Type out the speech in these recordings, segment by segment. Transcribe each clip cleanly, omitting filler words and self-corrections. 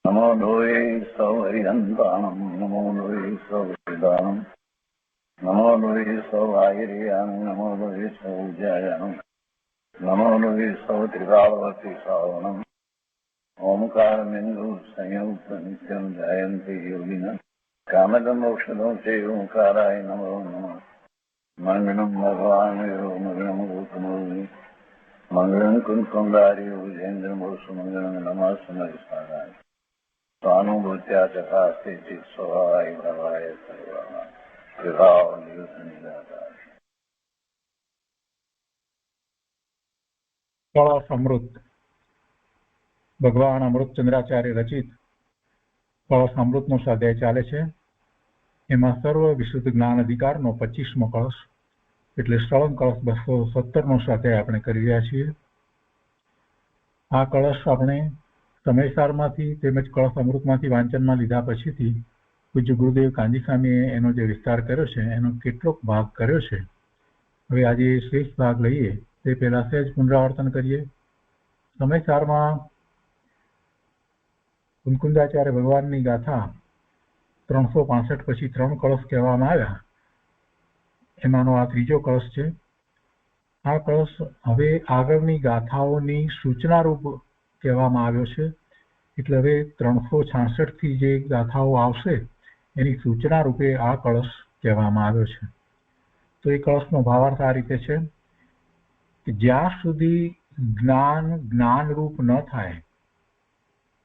नमो लोये सौहरिदन्तानं नमो लोये सौहृदानं नमो लोये सौभागिर्यानं नमो लोये सौज्यायानं नमो लोये सौत्रिकावती सावनं ओंकारमिन्दु संयुक्त नित्यं जयन्ति योगिनः कामदमोक्षदं चैव ओंकाराय नमो नमः मङ्गलं भगवान् मङ्गलं गौतमोऽग्नि मङ्गलं कुन्कुण्डार्यो विजेन्द्रमोसुमङ्गलं नमः समयसाराय स्वानुभूत्या चकास्ते चित् स्वभावाय भवाय सर्वाः विभाव निरुद्ध निराकार। કળશ અમૃત ભગવાન અમૃતચંદ્રાચાર્ય રચિત કળશ અમૃતનો સ્વાધ્યાય ચાલે છે. એમાં સર્વ વિશુદ્ધ જ્ઞાન અધિકારનો 25મો કળશ એટલે શ્રવણ કળશ 217નો સ્વાધ્યાય આપણે કરી રહ્યા છીએ. આ કળશ આપણે સમયસારમાંથી તેમજ કળશ અમૃતમાંથી વાંચનમાં લીધા પછીથી પૂજ્ય ગુરુદેવ કાંજી સ્વામીએ એનો જે વિસ્તાર કર્યો છે એનો કેટલોક ભાગ કર્યો છે. હવે આજે શ્રેષ્ઠ ભાગ લઈએ તે પહેલા સહેજ પુનરાવર્તન કરીએ. સમયસારમાં કુંકુંદાચાર્ય ભગવાનની ગાથા 365 પછી 3 કળશ કહેવામાં આવ્યા. એમાંનો આ ત્રીજો કળશ છે. આ કળશ હવે આગળની ગાથાઓની સૂચનારૂપ કહેવામાં આવ્યો છે. એટલે હવે 366 થી જે ગાથાઓ આવશે એની સૂચના રૂપે આ કળશ કહેવામાં આવ્યો છે. તો એ કળશનો ભાવાર્થ આ રીતે છે કે જ્યાં સુધી જ્ઞાન જ્ઞાનરૂપ ન થાય,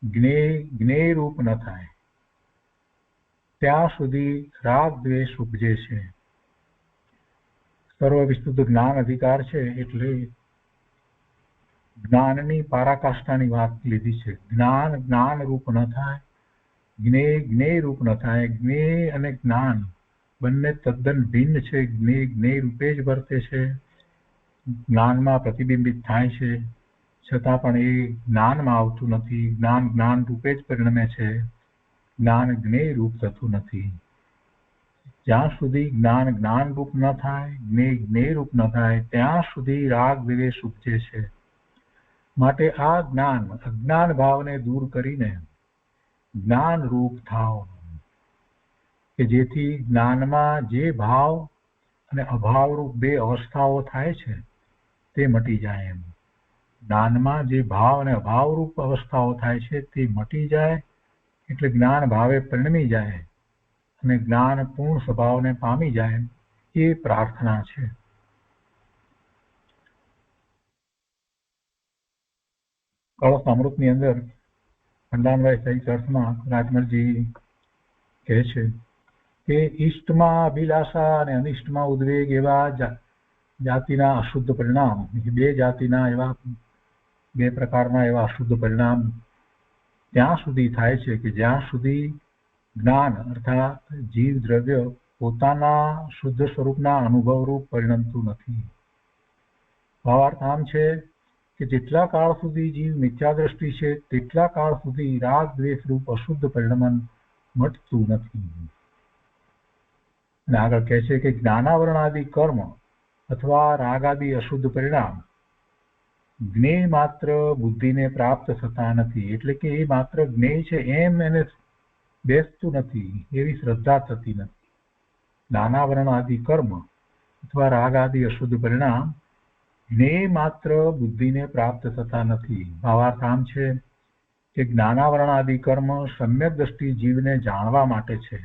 જ્ઞેયરૂપ ન થાય, ત્યાં સુધી રાગ દ્વેષ ઉપજે છે. સર્વ વિશુદ્ધ જ્ઞાન અધિકાર છે એટલે જ્ઞાનની પારાકાષ્ઠાની વાત લીધી છે. જ્ઞાન જ્ઞાનરૂપ ન થાય, જ્ઞેયરૂપ ન થાય. જ્ઞેય અને જ્ઞાન બંને તદ્દન ભિન્ન છે. જ્ઞેય રૂપે જ વર્તે છે, જ્ઞાનમાં પ્રતિબિંબિત થાય છે, છતાં પણ એ જ્ઞાનમાં આવતું નથી. જ્ઞાન જ્ઞાન રૂપે જ પરિણમે છે, જ્ઞાન જ્ઞેય રૂપ થતું નથી. જ્યાં સુધી જ્ઞાન જ્ઞાનરૂપ ન થાય, જ્ઞેયરૂપ ન થાય, ત્યાં સુધી રાગ દ્વેષ ઉપજે છે. માટે આ જ્ઞાન અજ્ઞાન ભાવને દૂર કરીને જ્ઞાન રૂપ થાવ કે જેથી જ્ઞાનમાં જે ભાવ અને અભાવરૂપ બે અવસ્થાઓ થાય છે તે મટી જાય. એમ જ્ઞાનમાં જે ભાવ અને અભાવરૂપ અવસ્થાઓ થાય છે તે મટી જાય એટલે જ્ઞાન ભાવે પરિણમી જાય અને જ્ઞાન પૂર્ણ સ્વભાવને પામી જાય એ પ્રાર્થના છે. કળશ અમૃતની અંદર ભંડારભાઈ સહિત અર્થમાં રાજમલજી કહે છે કે ઈષ્ટમાં અભિલાષા અને અનિષ્ટમાં ઉદ્વેગ એવા જાતિના અશુદ્ધ પરિણામ, બે જાતિના એવા બે પ્રકારના એવા અશુદ્ધ પરિણામ ત્યાં સુધી થાય છે કે જ્યાં સુધી જ્ઞાન અર્થાત જીવ દ્રવ્ય પોતાના શુદ્ધ સ્વરૂપના અનુભવરૂપ પરિણમતું નથી. ભાવાર્થ આમ છે કે જેટલા કાળ સુધી જીવ મિથ્યા દ્રષ્ટિ છે તેટલા કાળ સુધી રાગ દ્વેષ રૂપ અશુદ્ધ પરિણમન મટતું નથી. અને આગળ કહે છે કે જ્ઞાનાવરણાદિ કર્મ અથવા રાગાદિ અશુદ્ધ પરિણામ જ્ઞેય માત્ર બુદ્ધિને પ્રાપ્ત થતા નથી. એટલે કે એ માત્ર જ્ઞેય છે એમ એને બેસતું નથી, એવી શ્રદ્ધા થતી નથી. જ્ઞાનાવરણ આદિ કર્મ અથવા રાગ આદિ અશુદ્ધ પરિણામ જ્ઞેય માત્ર બુદ્ધિને પ્રાપ્ત થતા નથી. ભાવાર્થ આમ છે કે જ્ઞાનાવરણ આદિ કર્મ સમ્યક દ્રષ્ટિ જીવને જાણવા માટે છે.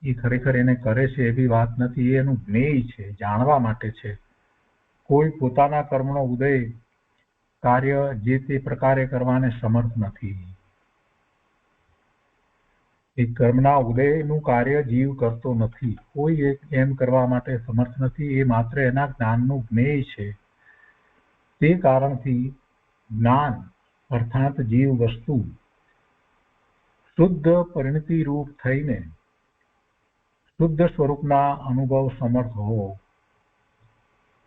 એ ખરેખર એને કરે છે એવી વાત નથી, એનું જ્ઞેય છે, જાણવા માટે છે. કોઈ પોતાના કર્મનો ઉદય કાર્ય જે તે પ્રકારે કરવાને સમર્થ નથી. એ કર્મના ઉદયનું કાર્ય જીવ કરતો નથી, કોઈ એમ કરવા માટે સમર્થ નથી. એ માત્ર એના જ્ઞાનનું જ્ઞેય છે. તે કારણથી જ્ઞાન અર્થાત જીવ વસ્તુ શુદ્ધ પરિણતિ રૂપ થઈને શુદ્ધ સ્વરૂપના અનુભવ સમર્થ હોવો.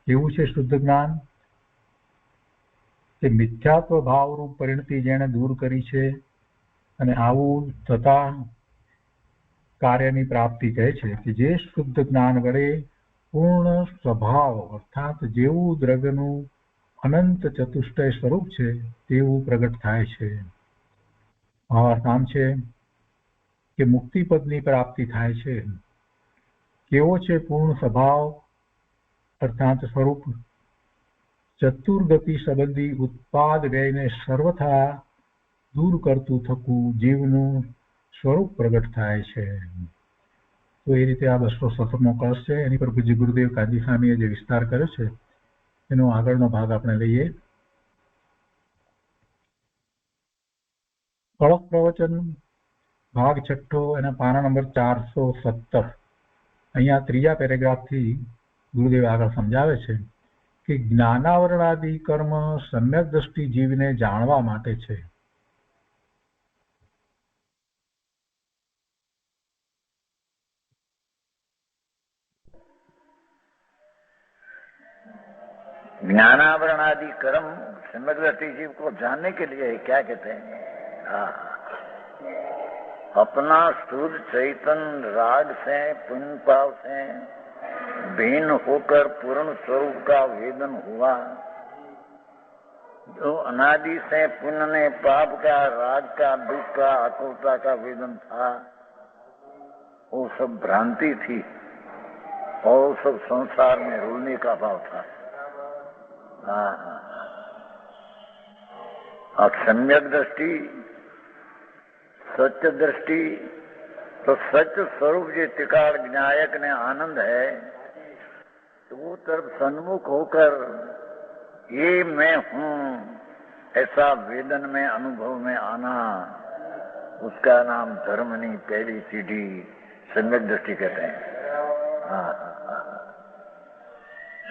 એવું છે શુદ્ધ જ્ઞાન કે મિથ્યાત્વ ભાવરૂપ પરિણતિ જેણે દૂર કરી છે અને આવું થતા કાર્યની પ્રાપ્તિ કહે છે કે જે શુદ્ધ જ્ઞાન વડે પૂર્ણ સ્વભાવ અર્થાત જેવું દ્રવ્યનું અનંત ચતુષ્ટય સ્વરૂપ છે તેવું પ્રગટ થાય છે. ભાવાર્થ આમ છે કે મુક્તિ પદની પ્રાપ્તિ થાય છે. કેવો છે પૂર્ણ સ્વભાવ અર્થાત સ્વરૂપ? ચતુર્ગતિ સંબંધી ઉત્પાદ વ્યયને સર્વથા દૂર કરતું થકું જીવનું સ્વરૂપ પ્રગટ થાય છે. તો એ રીતે આ 217મો કળશ છે. એની પર પૂજ્ય ગુરુદેવ કાજી સ્વામીએ જે વિસ્તાર કર્યો છે એનો આગળનો ભાગ આપણે લઈએ. કળશ પ્રવચન ભાગ 6 એના પાના નંબર 417. અહીંયા ત્રીજા પેરેગ્રાફથી ગુરુદેવ આગળ સમજાવે છે કે જ્ઞાનાવરણાદિ કર્મ સમ્યક દ્રષ્ટિ જીવને જાણવા માટે છે. ज्ञानावरण आदि कर्म समग्र जीव को जानने के लिए क्या कहते हैं? अपना शुद्ध चैतन्य राग से पुण्य पाव से भिन्न होकर पूर्ण स्वरूप का वेदन हुआ, जो अनादि से पुण्य ने पाप का, राग का, दुख का, आकुलता का वेदन था, वो सब भ्रांति थी और सब संसार में रुलने का भाव था. अब सम्यक दृष्टि, सत्य दृष्टि, तो सत्य स्वरूप जो त्रिकाल ज्ञायक ने आनंद है, तो वो तरफ सन्मुख होकर ये मैं हूँ ऐसा वेदन में अनुभव में आना, उसका नाम धर्मनी पहली सीढ़ी सम्यक दृष्टि कहते हैं.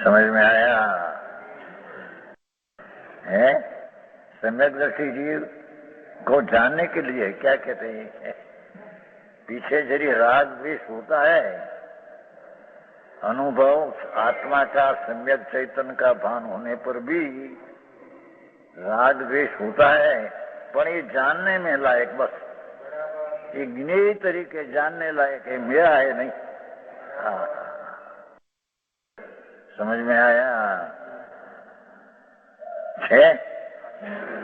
समझ में आया है? सम्यक दृष्टि जीव को जानने के लिए क्या कहते हैं? पीछे यदि राग द्वेष होता है, अनुभव आत्मा का सम्यक चैतन्य का भान होने पर भी राग द्वेष होता है, पर ये जानने में लायक, बस ये ज्ञेय तरीके जानने लायक है, मेरा है नहीं. समझ में आया है?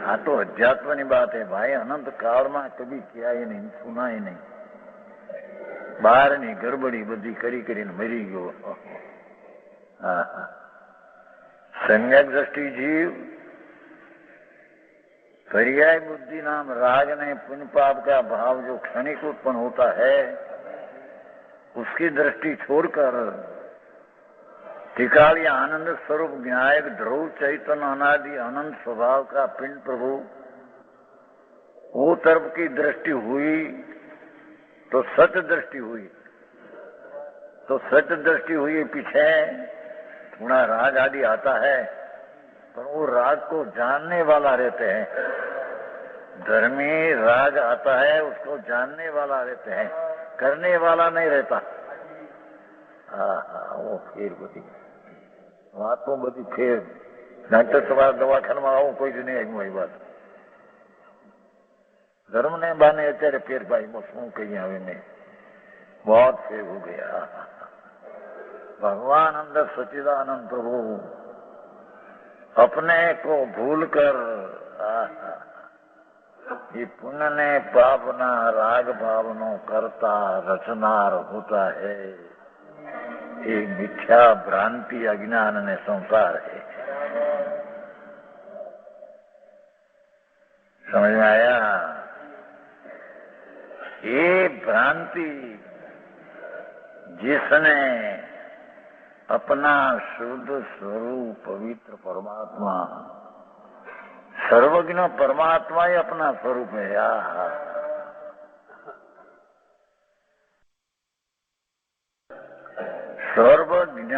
हाँ, तो अध्यात्म की बात है भाई. अनंत काल में कभी किया ही नहीं, सुना ही नहीं. बाहर नहीं गड़बड़ी बधी करी करीने मरी गयो. सम्यक दृष्टि जीव पर्याय बुद्धि नाम राग ने पुण्य पाप का भाव जो क्षणिक उत्पन्न होता है, उसकी दृष्टि छोड़कर त्रिकालीय आनंद स्वरूप ज्ञायक ध्रुव चैतन्य अनादि अनंत स्वभाव का पिंड प्रभु, वो तरफ की दृष्टि हुई तो सत्य दृष्टि हुई. तो सत्य दृष्टि हुई पीछे थोड़ा राग आदि आता है, पर वो राग को जानने वाला रहते हैं. धर्मी राग आता है, उसको जानने वाला रहते हैं, करने वाला नहीं रहता. वो फेर बधी વાતો બધી ફેર. ડોક્ટર તમારા દવાખાનામાં આવું કોઈ જ નહીં આવ્યું એ વાત. ધર્મ ને બાને અત્યારે ફેર ભાઈ શું કહીએ હવે નહીં, बहुत फेर हो गया. भगवान अंदर सच्चिदानंद प्रभु अपने को भूल कर ये पुण्य ने पापना राग भावनो करता रचनार होता है. ये मिथ्या भ्रांति अज्ञान ने संसार है. समझ में आया? ये भ्रांति जिसने अपना शुद्ध स्वरूप पवित्र परमात्मा, सर्वज्ञ परमात्मा ही अपना स्वरूप है. सर्वज्ञ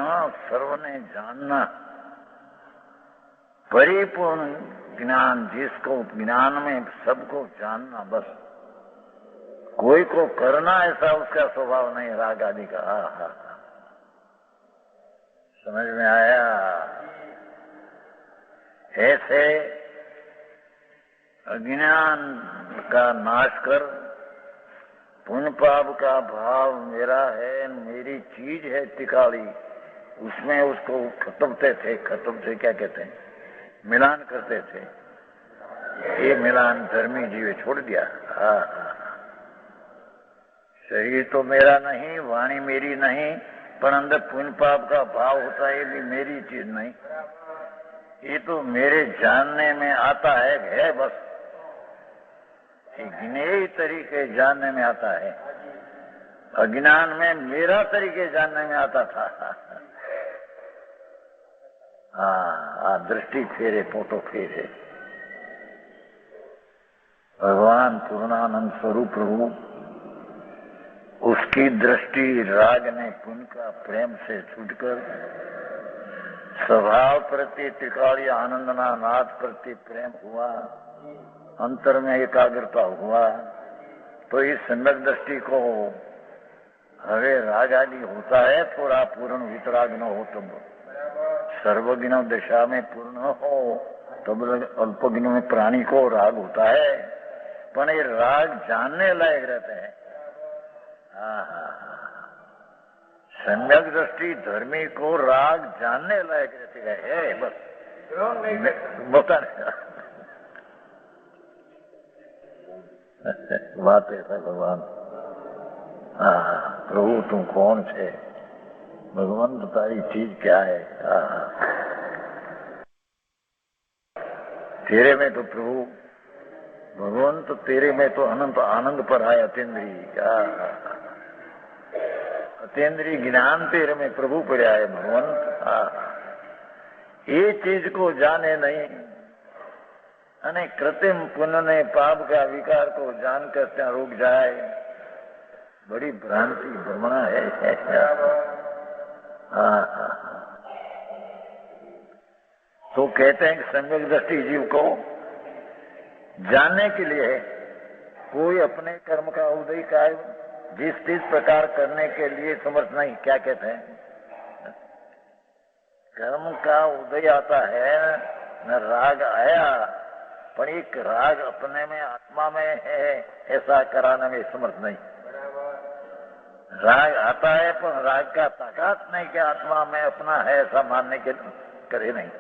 सर्वने जानना, परिपूर्ण ज्ञान, जिसको ज्ञान में सबको जानना, बस कोई को करना ऐसा उसका स्वभाव नहीं राग आदि का. समझ में आया? ऐसे अज्ञान का नाश कर, पुण्य पाप का भाव मेरा है, मेरी चीज है तिकाली, उसमें उसको खत्मते थे. खत्म से क्या कहते हैं? मिलान करते थे. ये मिलान धर्मी जीवे छोड़ दिया। हाँ, शरीर तो मेरा नहीं, वाणी मेरी नहीं, पर अंदर पुण्य पाप का भाव होता है, ये भी मेरी चीज नहीं। ये तो मेरे जानने में आता है बस, गिने ही तरीके जानने में आता है। अज्ञान में मेरा तरीके जानने में आता था। हाँ, दृष्टि फेरे, फोटो फेरे। भगवान पूर्णानंद स्वरूप प्रभु, उसकी दृष्टि राग ने पुण्य का प्रेम से छूटकर स्वभाव प्रति त्रिकालीय आनंदना नाथ प्रति प्रेम हुआ, अंतर में एकाग्रता हुआ। तो इस सम्यक दृष्टि को हवे राग आदि होता है, थोड़ा पूर्ण वितराग न हो तब, सर्वज्ञ दशा में पूर्ण हो तब अल्पज्ञ में प्राणी को राग होता है, पर ये राग जानने लायक रहते हैं। सम्यक दृष्टि धर्मी को राग जानने लायक रहते है, बस बता बात ऐसा भगवान। प्रभु तुम कौन छे, भगवान तारी चीज क्या है। तेरे में तो प्रभु भगवान, तो तेरे में तो अनंत आनंद पर है अतीन्द्रिय। अतीन्द्रिय ज्ञान तेरे में प्रभु पर आए भगवंत। ये चीज को जाने नहीं, अने कृत्रिम पुण्य ने पाप का विकार को जानकर ત્યાં रुक जाए, बड़ी भ्रांति भ्रमणा है। तो कहते हैं कि सम्यक दृष्टि जीव को जानने के लिए कोई अपने कर्म का उदय का जिस प्रकार करने के लिए समर्थ नहीं। क्या कहते हैं, कर्म का उदय आता है न, राग आया, पर एक राग अपने में आत्मा में है ऐसा कराने में समर्थ नहीं। राग आता है पर राग का ताकत नहीं कि आत्मा में अपना है ऐसा मानने के करे नहीं।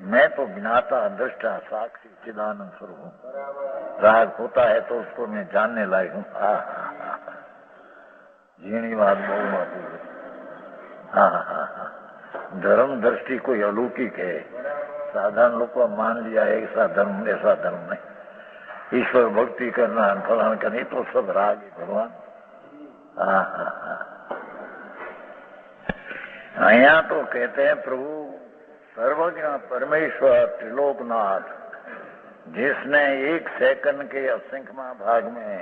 मैं तो ज्ञाता दृष्टा साक्षी चिदानंद स्वरूप हूँ। राग होता है तो उसको मैं जानने लायक हूँ। झीणी बात बहु माती। धर्म दृष्टि कोई अलौकिक है, साधारण लोग को मान लिया है ऐसा धर्म नहीं। ईश्वर भक्ति करना फलान करनी तो सब राग है भगवान। यहाँ तो कहते हैं प्रभु सर्वज्ञ परमेश्वर त्रिलोकनाथ, जिसने एक सेकंड के असंख्यमा भाग में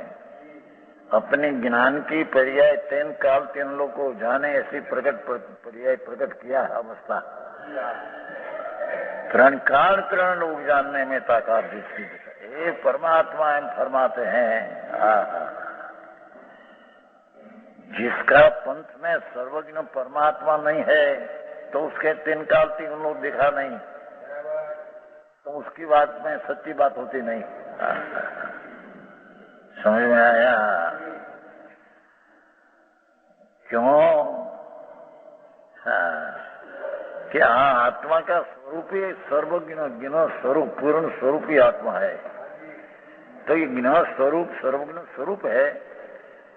अपने ज्ञान की पर्याय 3 काल 3 लोग को जाने ऐसी पर्याय प्रकट किया अवस्था। 3 काल 3 लोग जानने में ताकत जिसकी ये परमात्मा हम फरमाते हैं। जिसका पंथ में सर्वज्ञ परमात्मा नहीं है तो उसके 3 काल 3 लोग दिखा नहीं, तो उसकी बात में सच्ची बात होती नहीं। समझ में आया क्यों? क्या आत्मा का स्वरूप ही सर्वज्ञ ज्ञ स्वरूप पूर्ण स्वरूप ही आत्मा है। तो ये ज्ञ स्वरूप सर्वज्ञ स्वरूप है,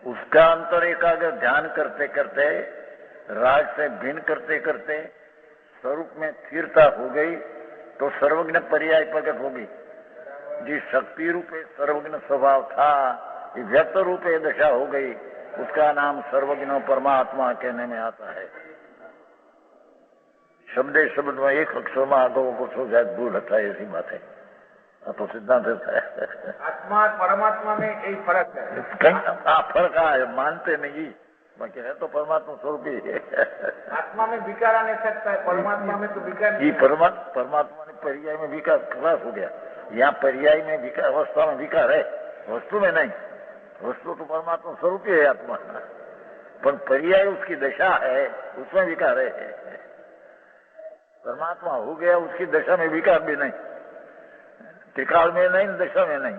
उसका अंतर एकाग्र ध्यान करते करते राग से भिन्न करते करते स्वरूप में स्थिरता हो गई तो सर्वज्ञ पर्याय प्रकट होगी। जिस शक्ति रूपे सर्वज्ञ स्वभाव था ये व्यक्त रूपे दशा हो गई, उसका नाम सर्वज्ञ परमात्मा कहने में आता है। शब्द में एक अक्षर में आगो को सो जाए भूल था, ऐसी बात है। तो सिद्धांत है आत्मा परमात्मा में एक फर्क है। कहीं फर्क है, मानते नहीं, बाकी है तो परमात्मा स्वरूप ही है। आत्मा में विकार आ नहीं सकता है, परमात्मा में तो विकार नहीं। परमात्मा ने पर्याय में विकार खलास हो गया। यहाँ पर्याय में विकार, अवस्था में विकार है, वस्तु में नहीं। वस्तु तो परमात्मा स्वरूप ही है आत्मा, पर पर्याय उसकी दशा है, उसमें विकार है। परमात्मा हो गया, उसकी दशा में विकार भी नहीं, त्रिकाल में नहीं, दशा में नहीं।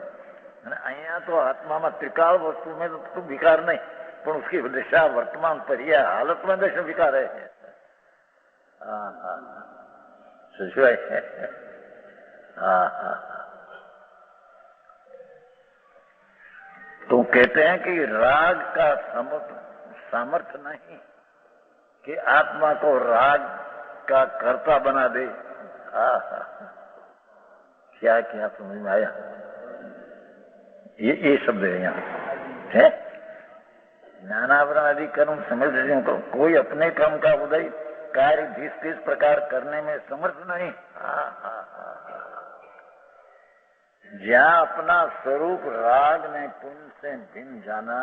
अहियाँ तो आत्मा में त्रिकाल वस्तु में तो विकार नहीं, पर उसकी दशा वर्तमान पर्याय हालत में दशा विकार है। तो कहते हैं कि राग का सामर्थ्य नहीं कि आत्मा को राग का कर्ता बना दे। क्या क्या समझ में आया? ये शब्द है यहाँ है। ज्ञानावरण आदि कर्म समझ रहे तो कोई अपने कर्म का उदय कार्य जिस प्रकार करने में समर्थ नहीं। जहाँ अपना स्वरूप राग ने पुण्य से भिन्न जाना,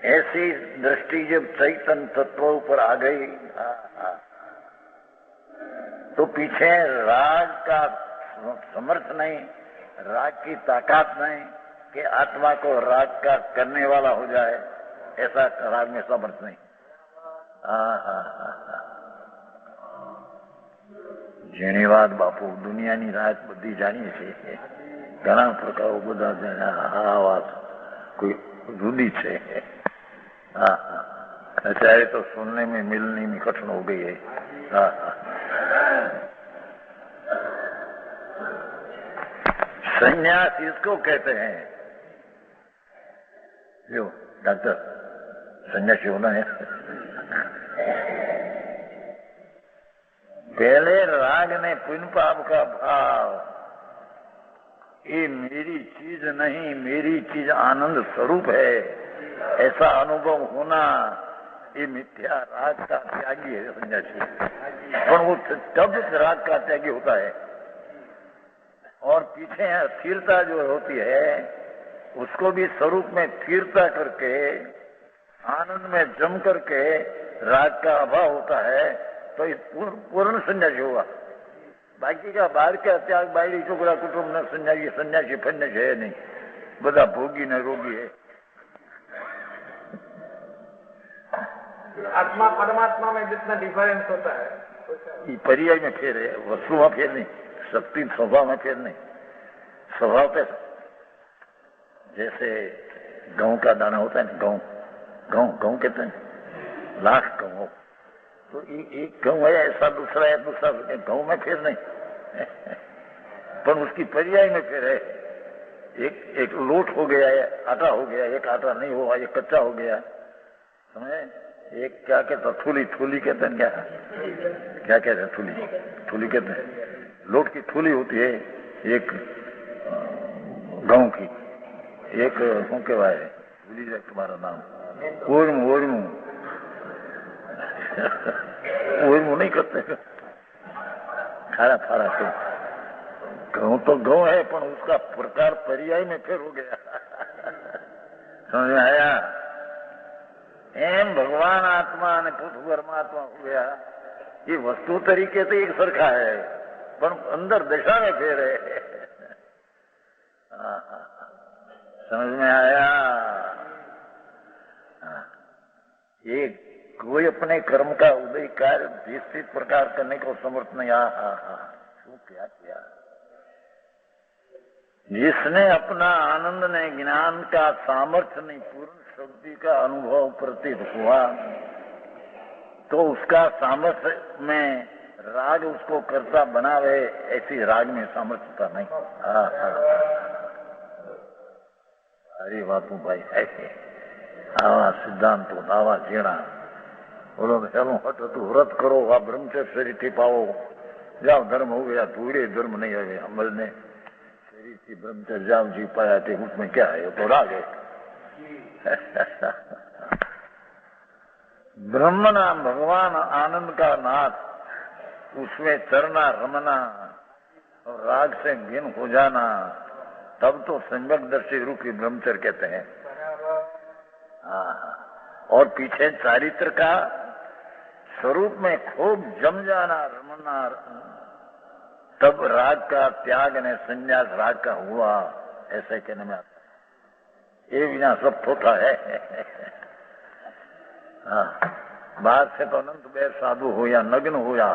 ऐसी दृष्टि जब चैतन्य तत्वों पर आ गई तो पीछे राग का समर्थ नहीं, राग की ताकत नहीं कि आत्मा को राग का करने वाला हो जाए, ऐसा राग में समर्थ नहीं। જેની વાત બાપુ દુનિયાની રાત બધી જાણીએ છીએ, ઘણા પ્રકારો બધા આ વાત कोई जुदी છે। અત્યારે तो सुनने में मिलने में कठिन हो गई है। संन्यास इसको कहते हैं। जो डॉक्टर सन्यासी होना है, पहले राग ने पुण्य पाप का भाव, ये मेरी चीज नहीं, मेरी चीज आनंद स्वरूप है, ऐसा अनुभव होना, ये मिथ्या राग का त्यागी है सन्यासी। पर वो तब राग का त्यागी होता है। और पीछे स्थिरता जो होती है उसको भी स्वरूप में स्थिरता करके आनंद में जम करके राग का अभाव होता है तो पूर्ण सन्यासी होगा। बाकी का बाहर का त्याग, बाहरी छोकरा कुटुंब न सन्यासी, सन्यासी फन्यासी है नहीं, बदा भोगी न रोगी है। आत्मा परमात्मा में जितना डिफरेंस होता है ये पर्याय में फेर है, वस्तु में फेर नहीं, शक्ति स्वभाव में फेर नहीं। स्वभाव पे जैसे गेहूं का दाना होता है ना, गेहूं कहते हैं, लाख गेहूं तो एक गेहूं है ऐसा, दूसरा है दूसरा, गेहूं में फेर नहीं पर उसकी पर्याय में फेर है। एक लोट हो गया है, आटा हो गया, एक आटा नहीं हुआ, एक कच्चा हो गया, समझे? एक क्या कहते, थूली कहते हैं, क्या कहते हैं, थूली कहते हैं। लोट की थूली होती है एक गेहूं की, एक શું કહેવાય, ભૂલી જાય તમારા નામ, ओरमू नहीं करते, खारा तो गेहूं तो गेहूं है पर उसका प्रकार पर्याय में फिर हो गया। समझ में आया? एम भगवान आत्मा ने पुरुष परमात्मा हो गया, ये वस्तु तरीके से एक सरखा है पर अंदर दशा में फेर है। समझ में आया? ये कोई अपने कर्म का उदय कार्य निश्चित प्रकार करने को समर्थ नहीं। क्या किया जिसने अपना आनंद ने ज्ञान का सामर्थ्य नहीं, पूर्ण शक्ति का अनुभव प्रतीत हुआ तो उसका सामर्थ्य में राग उसको कर्ता बनावे, ऐसी राग में सामर्थ्यता नहीं। अरे बापू भाई है आवा सिद्धांतो आवा झीणा बोलो चलो हट तू व्रत करो, आ ब्रह्मचर्य शरीर थी पाओ, जाओ धर्म हो गया, थोड़े धर्म नहीं है अमल ने शरीर थी ब्रह्मचर्य जाओ जी पाया थे, उसमें क्या है, तो राग है। ब्रह्म नाम भगवान आनंद का नाथ, उसमें चरना रमना और राग से भिन्न हो जाना, तब तो सम्यक दर्शी रूपी ब्रह्मचर्य कहते हैं। और पीछे चारित्र का स्वरूप में खूब जम जाना, रमना, तब राग का त्याग ने संन्यास राग का हुआ, ऐसे कहने में आता है। ये बिना सब थोथा है। बाहर से तो अनंत बेर साधु हो या नग्न हो या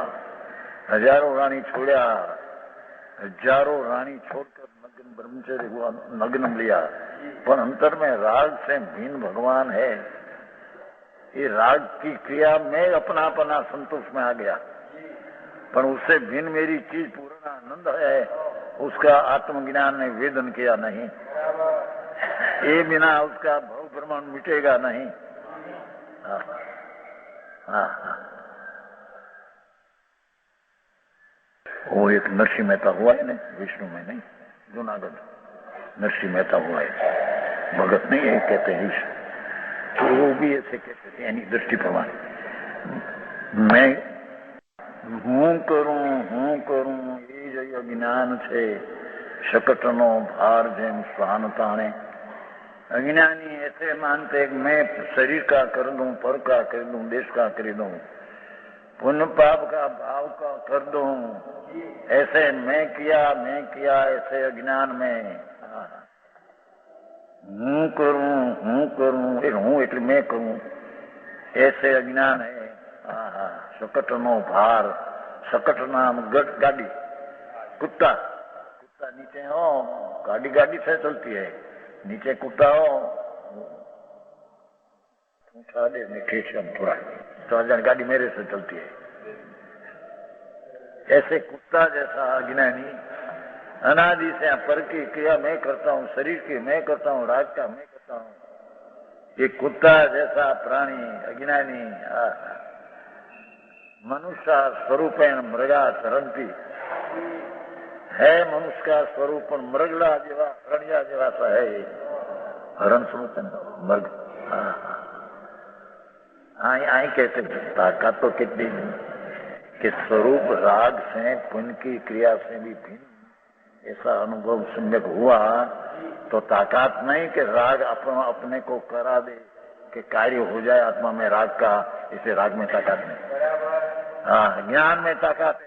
हजारों रानी छोड़ा, हजारों रानी छोड़कर नग्न ब्रह्मचर्य हुआ, नग्न लिया, पर अंतर में राग से भिन्न भगवान है। ये राग की क्रिया में अपना संतोष में आ गया, पर उससे भिन्न मेरी चीज पूर्ण आनंद है, उसका आत्मज्ञान ने वेदन किया नहीं। ये बिना उसका भव भ्रमण मिटेगा नहीं। हाँ हाँ हाँ। वो एक नरसिंह मेहता हुआ है ना विष्णु में, नहीं जूनागढ़ नरसिंह मेहता हुआ है, भगत नहीं है कहते हैं, तो वो भी ऐसे कहते थे, यानी दृष्टि प्रमाण मैं हूँ करूँ ये जो अज्ञान है शकटनो भार जेम स्वान ताणे। अज्ञानी ऐसे मानते कि मैं शरीर का कर दूं, पर का कर दूं, देश का कर दूं, पुण्य पाप का भाव का कर दूं, ऐसे मैं किया ऐसे अज्ञान में हूँ करूं फिर हूँ એટલે मैं करूं, ऐसे अज्ञान है। शकटनो भार, शकट नाम गाड़ी, कुत्ता नीचे हो, गाड़ी से चलती है, नीचे कुत्ता हो उठा दे थोड़ा तो गाड़ी मेरे से चलती है। ऐसे कुत्ता जैसा अज्ञानी अनादि से पर की क्रिया मैं करता हूँ, शरीर की मैं करता हूँ, राग का मैं करता हूँ, ये कुत्ता जैसा प्राणी अज्ञानी मनुष्य स्वरूप मृगा चरंती है, मनुष्य का स्वरूप मृगला जेवा हरणिया जेवा सा है, हरण समझते मृग। आई कहते ताकत तो कितनी कि स्वरूप राग से पुण्य की क्रिया से भी भिन्न ऐसा अनुभव सम्यक हुआ तो ताकत नहीं कि राग अपने को करा दे कि कार्य हो जाए आत्मा में राग का, इसे राग में ताकत नहीं। ज्ञान में ताकत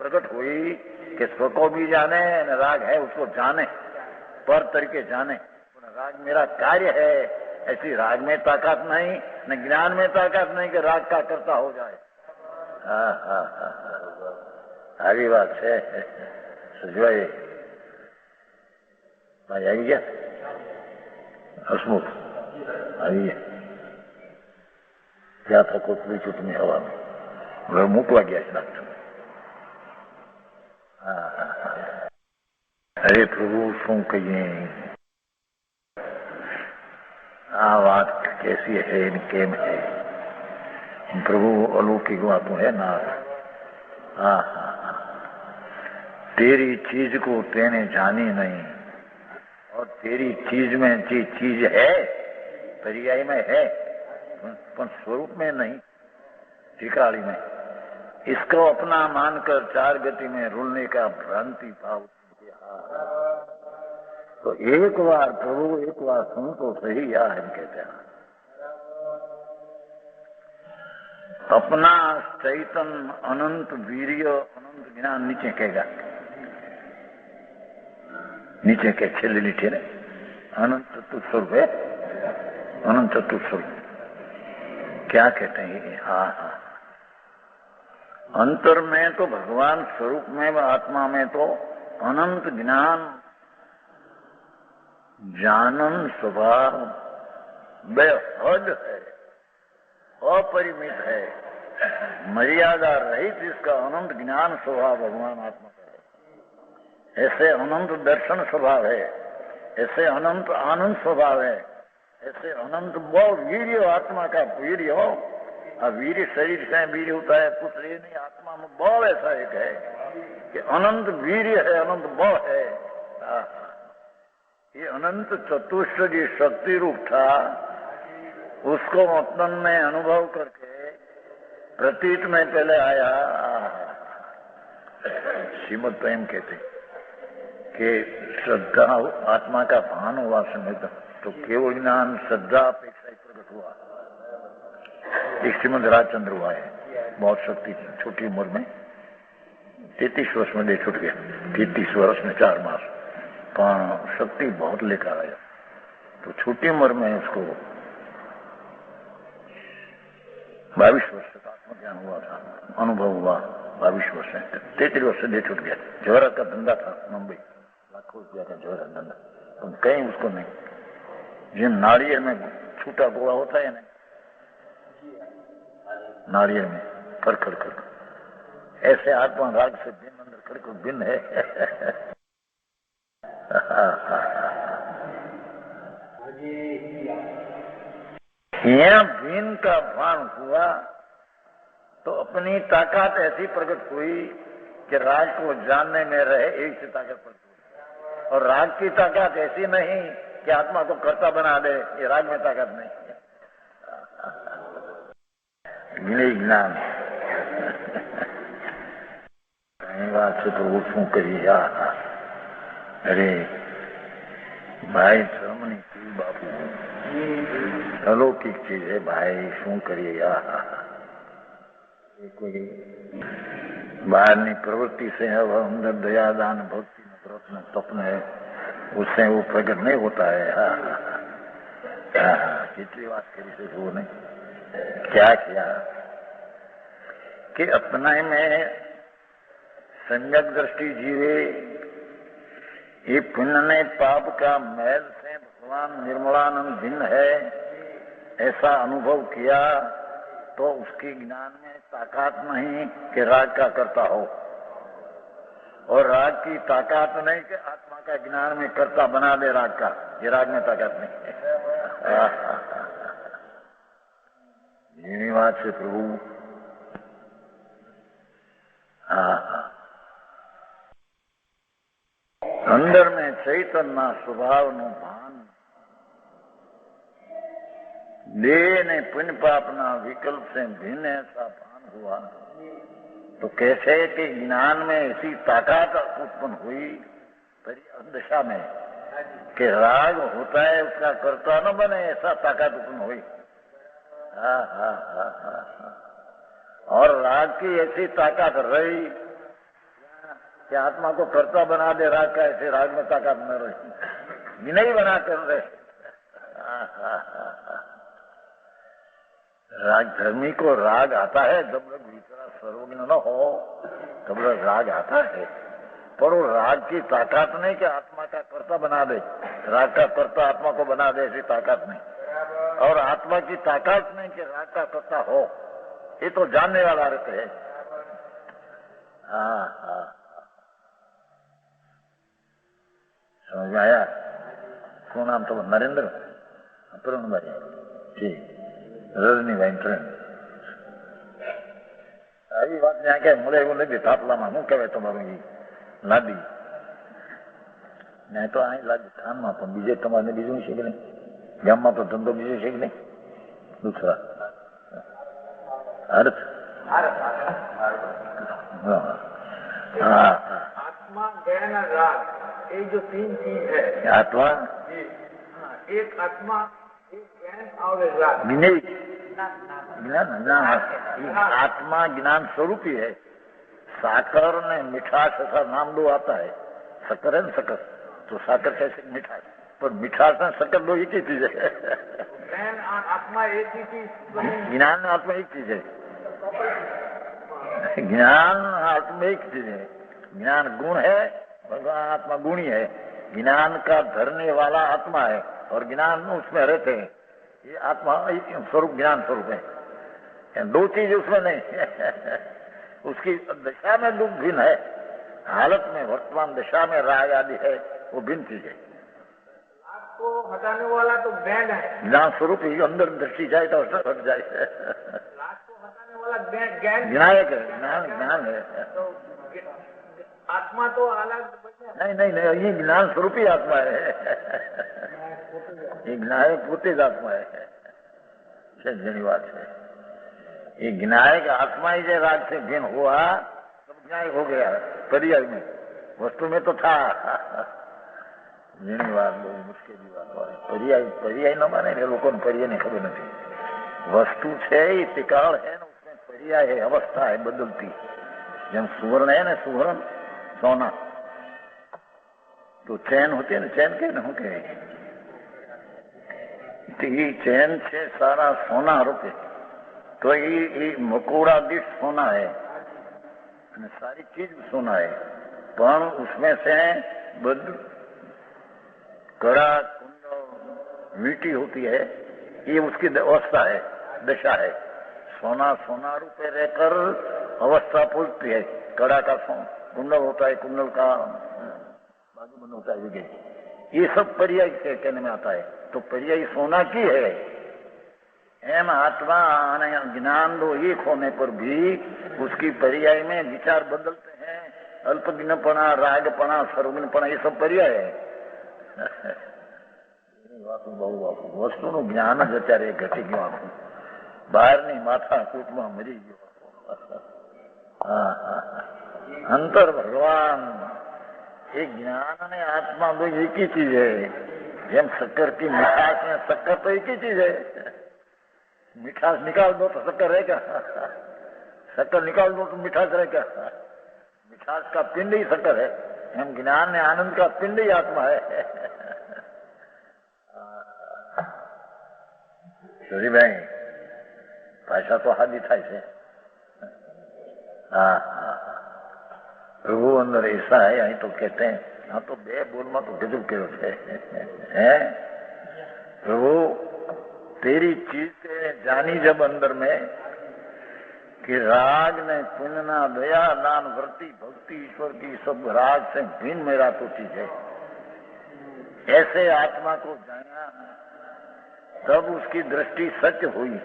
प्रकट हुई कि स्व को भी जाने न राग है उसको जाने, पर तरीके जाने, राग मेरा कार्य है, ऐसी राग में ताकत नहीं, न ज्ञान में ताकत नहीं कि राग का कर्ता हो जाए। सारी बात है सजवाई भाई आई गया हसमुख आई है क्या था कोटली चुटनी हवा में घर मूकवा गया है डॉक्टर। अरे प्रभु शू कहिए आ बात कैसी है केम है प्रभु अलौकिक बात है ना। तेरी चीज को तेने जानी नहीं और तेरी चीज में जी चीज है पर्याय में है पर स्वरूप में नहीं, ठिकाड़ी में। इसको अपना मानकर चार गति में रुलने का भ्रांति भाव। तो एक बार प्रभु एक बार सुन तो सही या हम कहते हैं अपना चैतन्य अनंत वीर्य अनंत ज्ञान नीचे कहेगा, नीचे के छेले लीठे ने अनंत चतुस्वरूप है, अनंत चतुस्वरूप क्या कहते हैं। हाँ अंतर में तो भगवान स्वरूप में व आत्मा में तो अनंत ज्ञान जानन स्वभाव बेहद है, अपरिमित है, मर्यादा रहित इसका अनंत ज्ञान स्वभाव भगवान आत्मा का है। ऐसे अनंत दर्शन स्वभाव है, ऐसे अनंत आनंद स्वभाव है, ऐसे अनंत बहुत वीर्य आत्मा का वीर्य हो। वीर्य शरीर से वीर्य होता है कुछ ये नहीं, आत्मा में बल ऐसा एक है कि अनंत वीर्य है, अनंत बल है। ये अनंत चतुष्टय शक्ति रूप था, उसको अपन में अनुभव करके प्रतीत में पहले आया। श्रीमद प्रेम कहते कि श्रद्धा आत्मा का भान हुआ समय तो केवल ज्ञान श्रद्धा अपेक्षा प्रकट हुआ। एक श्रीमद राजचंद्र हुआ है, बहुत शक्ति, छोटी उम्र में 33 वर्ष में दे छूट गया, 33 वर्ष में 4 मास, पर शक्ति बहुत लेकर आया। तो छोटी उम्र में उसको 22 वर्ष तक आत्मज्ञान हुआ था, अनुभव हुआ 22 वर्ष में, 33 वर्ष से दे छूट गया। जवाहरात का धंधा था मुंबई, लाखों रुपया का जवाहरात धंधा, तो कहीं उसको नहीं। जिन नारियल में छूटा गोला होता है ना, नारियल में कर कर कर ऐसे आत्मा राग से भिन्न अंदर कर कर भिन्न है। यहाँ भीन का भान हुआ तो अपनी ताकत ऐसी प्रकट हुई कि राग को जानने में रहे, एक से ताकत प्रकट हुई। और राग की ताकत ऐसी नहीं कि आत्मा को कर्ता बना दे, ये राग में ताकत नहीं है। ज्ञान बात से प्रभु शू करिए। अरे भाई श्रमणी की बापू अलौकिक चीज है भाई, शू करिए। कोई बाहरनी प्रवृत्ति से है वह अंदर दया दान भक्ति में तपन है, उससे वो प्रकट नहीं होता है। कितनी बात करी से वो ने क्या किया कि अपने में सम्यक दृष्टि जीवे, ये पुण्य ने पाप का मैल से भगवान निर्मलानंद भिन्न है ऐसा अनुभव किया तो उसके ज्ञान में ताकत नहीं कि राग का करता हो, और राग की ताकत नहीं कि आत्मा का ज्ञान में कर्ता बना दे राग का, ये राग में ताकत नहीं है। यही बात से प्रभु अंदर में चैतन्य स्वभाव नु भान देह ने पुण्य पापना विकल्प से भिन्न ऐसा भान हुआ तो कैसे कि ज्ञान में ऐसी ताकत उत्पन्न हुई दशा में कि राग होता है उसका कर्ता न बने, ऐसा ताकत उत्पन्न हुई। और राग की ऐसी ताकत रही कि आत्मा को कर्ता बना दे राग का, ऐसे राग में ताकत न रही, नहीं बना कर रहे। राग धर्मी को राग आता है जब तक भीतर सर्वज्ञ न हो तब तक राग आता है, पर वो राग की ताकत नहीं कि आत्मा का कर्ता बना दे, राग का कर्ता आत्मा को बना दे, ऐसी ताकत नहीं। और आत्मा की ताकत नहीं कि राग का कर्ता हो, ये तो जानने वाला रहते है। समझ में आया? શું નામ તો નરેન્દ્ર અપૂર્ણભાઈ જી રજનીભાઈ ટ્રેન આવી વાત ત્યાં કે મળે એવું નથી થાપલામાં શું કહેવાય તમારું એ લાદી નહીં તો અહીં લાદી થાનમાં પણ બીજે તમારે બીજું છે કે નહીં ગામમાં તો ધંધો બીજો છે કે નહીં દૂસરા અર્થ आत्मा ज्ञान और राग ये जो तीन चीज है, आत्मा एक आत्मा एक ज्ञान और एक राग। ज्ञान आत्मा ज्ञान स्वरूपी है। साकर ने मिठास ऐसा नाम दो आता है, शक्कर है ना शक्कर, तो साकर कैसे मिठास, पर मिठास में शक्कर दो एक ही चीज है। ज्ञान और आत्मा एक ही चीज, ज्ञान आत्मा एक चीज है, ज्ञान आत्मा एक चीज है। ज्ञान गुण है, भगवान आत्मा गुणी है, ज्ञान का धरने वाला आत्मा है और ज्ञान उसमें रहते हैं, ये आत्मा स्वरूप ज्ञान स्वरूप है। दो चीज उसमें नहीं उसकी दशा में दुख भिन्न है, हालत में वर्तमान दशा में राग आदि है, वो भिन्न चीज है। राग को हटाने वाला तो ज्ञान है, ज्ञान स्वरूप ही अंदर दृष्टि जाए तो हट जाए। राग को हटाने वाला ज्ञान ज्ञायक है, ज्ञान है। तो आत्मा तो अलग नहीं, ये ज्ञान स्वरूप ही आत्मा है, ये ज्ञायक पोते ज आत्मा है। जनी बात है, ये ज्ञायक आत्मा ही जो राग से भिन्न हुआ तब ज्ञायक हो गया, पर्याय में, वस्तु में तो था। जनी बात बहुत मुश्किल बात, पर्याय न माने लोगों ने पर्याय नहीं खबर नहीं। वस्तु है ये टिकाड़ है ना, उसमें पर्याय है, अवस्था है बदलती। जब सुवर्ण है ना, सुवर्ण सोना तो चैन होती है ना, चैन के न होके ये चैन से सारा सोना रूपे, तो ये मकोड़ा दिश सोना है, सारी चीज सोना है, पर उसमें से कड़ा कुंडल मीठी होती है, ये उसकी अवस्था है, दशा है। सोना सोना रूपे रहकर अवस्था पूछती है, कड़ा का कुंडल होता है, कुंडल का बाजू बंद होता है, ये सब पर्याय कहने में आता है। तो पर्याय सोना की है। एम आत्मा અને જ્ઞાન દો એક होने पर भी उसकी पर्याय में विचार बदलते हैं। अल्पज्ञपणा, रागपणा, सर्वज्ञपणा, ये सब पर्याय है। વસ્તુનું જ્ઞાન જ અત્યારે ઘટી ગયું આખું, બહારની માથાકૂટમાં મરી ગયો। અંતર ભગવાન, એ જ્ઞાન અને આત્મા બે એક ही चीज है। જેમ शक्कर की मिठास में शक्कर तो एक ही चीज है। मिठास निकाल दो तो शक्कर रहेगा, शक्कर निकाल दो तो मिठास रहेगा। मिठास का पिंड ही शक्कर है, हम ज्ञान ने आनंद का पिंड ही आत्मा है। सॉरी भाई, भाषा तो हादी થાય છે। प्रभु अंदर ऐसा है, यही तो कहते हैं। हाँ तो बे बोल में तो गजब करो है। प्रभु तेरी चीज से जानी जब अंदर में कि राग ने पुण्य, दया, दान, वृत्ति, भक्ति, ईश्वर की सब राग से भिन्न मेरा तो चीज है, ऐसे आत्मा को जाना, तब उसकी दृष्टि सच हुई।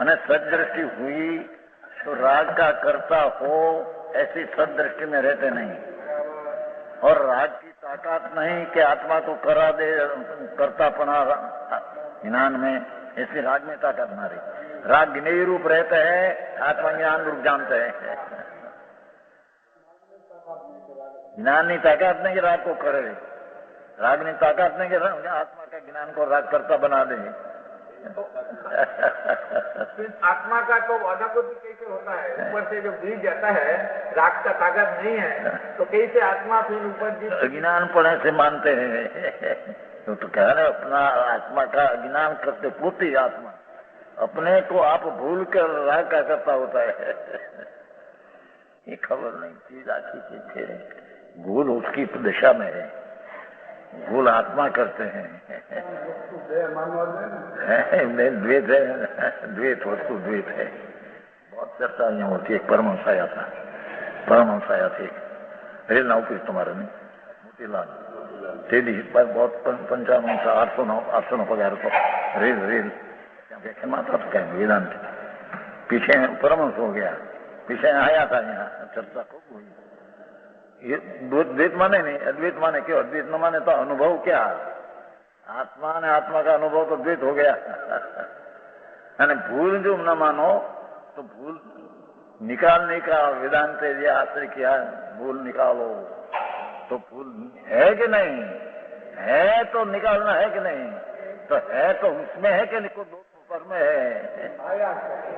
અને सच दृष्टि हुई तो राग का कर्ता हो ऐसी सद दृष्टि में रहते नहीं, और राग की ताकत नहीं कि आत्मा को करा दे कर्तापना ज्ञान में, ऐसे राग में ताकत ना रही। राग ज्ञेय रूप रहते हैं, आत्मा ज्ञान रूप जानते हैं। ज्ञान की ताकत नहीं कि राग को करे, राग की ताकत नहीं कि आत्मा का ज्ञान को राग करता बना दे। आत्मा का तो अनुभूति कैसे होता है? ऊपर से जो बीज जाता है, राग का ताकत नहीं है, तो कैसे आत्मा फिर ऊपर जीत? अज्ञान पढ़े से मानते हैं। तो कह रहे अपना आत्मा का अज्ञान करते पूर्ति आत्मा अपने को आप भूल कर राग का करता होता है। ये खबर नहीं, चीज आखी चीज है, भूल उसकी दिशा में है, भूल आत्मा करते हैं। द्वैत है, द्वैत वस्तु द्वैत है। बहुत चर्चा यहाँ होती है। परमहंस आया था, परमहंस आया थे, रेल ना ऑफिस तुम्हारे में मोतीलाल तेदी बहुत 55 800 पगार तो रेल रेल व्याख्या था, तो क्या वेदांत पीछे परमहंस हो गया, पीछे आया था यहाँ, चर्चा खूब हुई। ये द्वैत माने नहीं, अद्वैत माने क्यों? अद्वैत न माने तो अनुभव क्या? आत्मा ने आत्मा का अनुभव तो द्वैत हो गया। અને भूल जो न मानो तो भूल निकालने का वेदांत ये आश्रय किया, भूल निकालो। तो भूल है कि नहीं है, तो निकालना है कि नहीं? तो है तो उसमें है कि नहीं? दो ऊपर में है।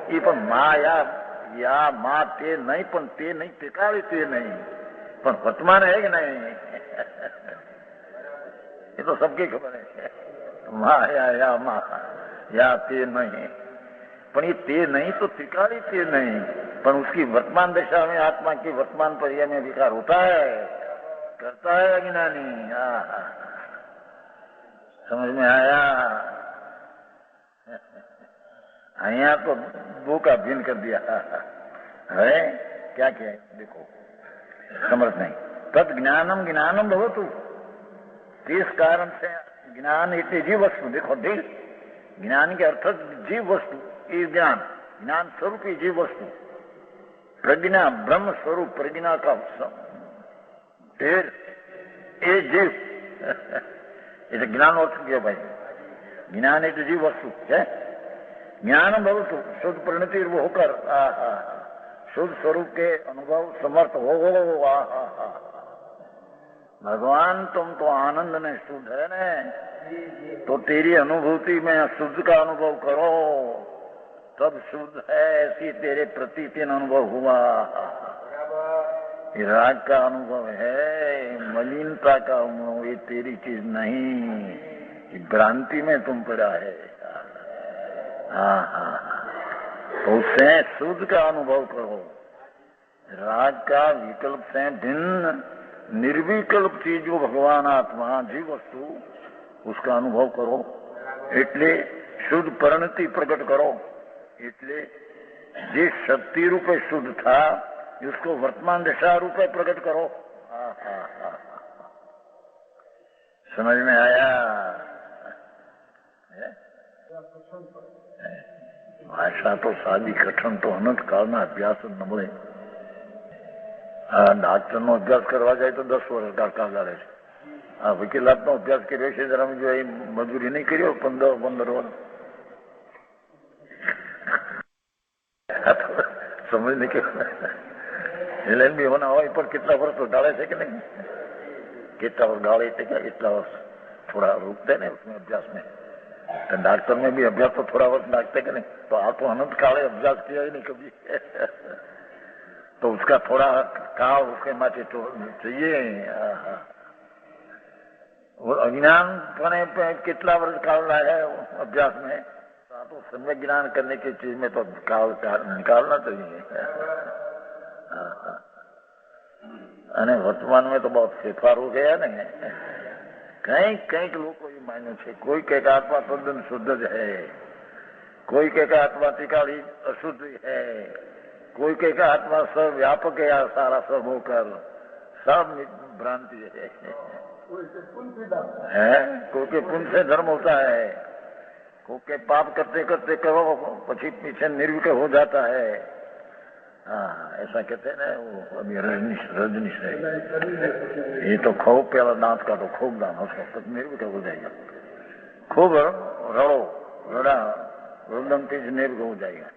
ये पर माया या माँ ते नहीं, पण ते नहीं टिकावी ते नहीं, પણ વર્તમાન है कि नहीं? ये तो सबकी खबर है। माया या माँ या ते नहीं, पर ये ते नहीं तो टिकावी ते नहीं, पर उसकी वर्तमान दशा में आत्मा की वर्तमान पर्याय में विकार होता है, करता है अज्ञानी। समझ में आया? यहाँ तो दो का भिन्न कर दिया है। क्या क्या है देखो, समझ नहीं। तद ज्ञानम ज्ञानम भवतु, इस कारण से ज्ञान इतनी जीव वस्तु, देखो दिल ज्ञान के अर्थ जीव वस्तु, ये ज्ञान ज्ञान स्वरूप ही जीव वस्तु, प्रज्ञा ब्रह्म स्वरूप प्रज्ञा का ढेर ये जीव। ये ज्ञान अर्थ क्या भाई? ज्ञान एक जीव वस्तु है। ज्ञान भवतु शुद्ध परिणति वो होकर शुद्ध स्वरूप के अनुभव समर्थ हो। भगवान तुम तो आनंद में शुद्ध है न, तो तेरी अनुभूति में शुद्ध का अनुभव करो, तब शुद्ध है ऐसी तेरे प्रति तीन अनुभव हुआ। ये राग का अनुभव है, मलिनता का अनुभव, ये तेरी चीज नहीं, भ्रांति में तुम पड़ा है। तो उससे शुद्ध का अनुभव करो। राग का विकल्प से भिन्न निर्विकल्प चीज जो भगवान आत्मा जीव वस्तु, उसका अनुभव करो। એટલે शुद्ध परिणति प्रकट करो। એટલે જે शक्ति रूपे शुद्ध था उसको वर्तमान दशा रूपे प्रकट करो। समझ में आया? ભાષા તો સાદી, કઠણ તો અનંત કાળના અભ્યાસ જ ન મળે. ડાક્ટરનો અભ્યાસ કરવા જાય તો 10 વર્ષ કાઢે છે. આ વકીલાતનો અભ્યાસ કર્યો છે જરા જો એ મજૂરી નહીં કર્યો 15 વર્ષ. समझ नहीं LLB होना हो पर कितना वर्ष तो डाले थे कि नहीं, कितना वर्ष डाले थे क्या, इतना वर्ष थोड़ा रुकते ना उसमें अभ्यास में. तो डॉक्टर में भी अभ्यास तो थोड़ा वर्ष डालते कि नहीं. तो आप तो अनंत काले अभ्यास किया ही नहीं कभी. तो उसका थोड़ा काल उसके माथे तो चाहिए. अज्ञान कितना वर्ष काल है अभ्यास में. तो सम्यक ज्ञान करने की चीज में तो काल निकालना चाहिए. અને વર્તમાનમાં તો બહુ ફેરફાર હો ગયા ને. કંઈક લોકો એ માન્યું છે, કોઈ કહે કે આત્મા તદ્દન શુદ્ધ જ है, कोई कहे कि आत्मा टिकाली अशुद्ध है, कोई कहे कि आत्मा सर्वव्यापक है, सारा सब होकर सब भ्रांति है. कोई के पुण्य से धर्म होता है, कोई के पाप करते करते करो પછી पीछे निर्विक हो जाता है. हाँ ऐसा कहते हैं ना. वो अभी रजनीश है, ये तो खूब पहला दांत का तो खूब दान उसका तो निर्विक हो जाएगा. खूब रड़ो रड़ा रुदम तेज निर्विक हो जाएगा.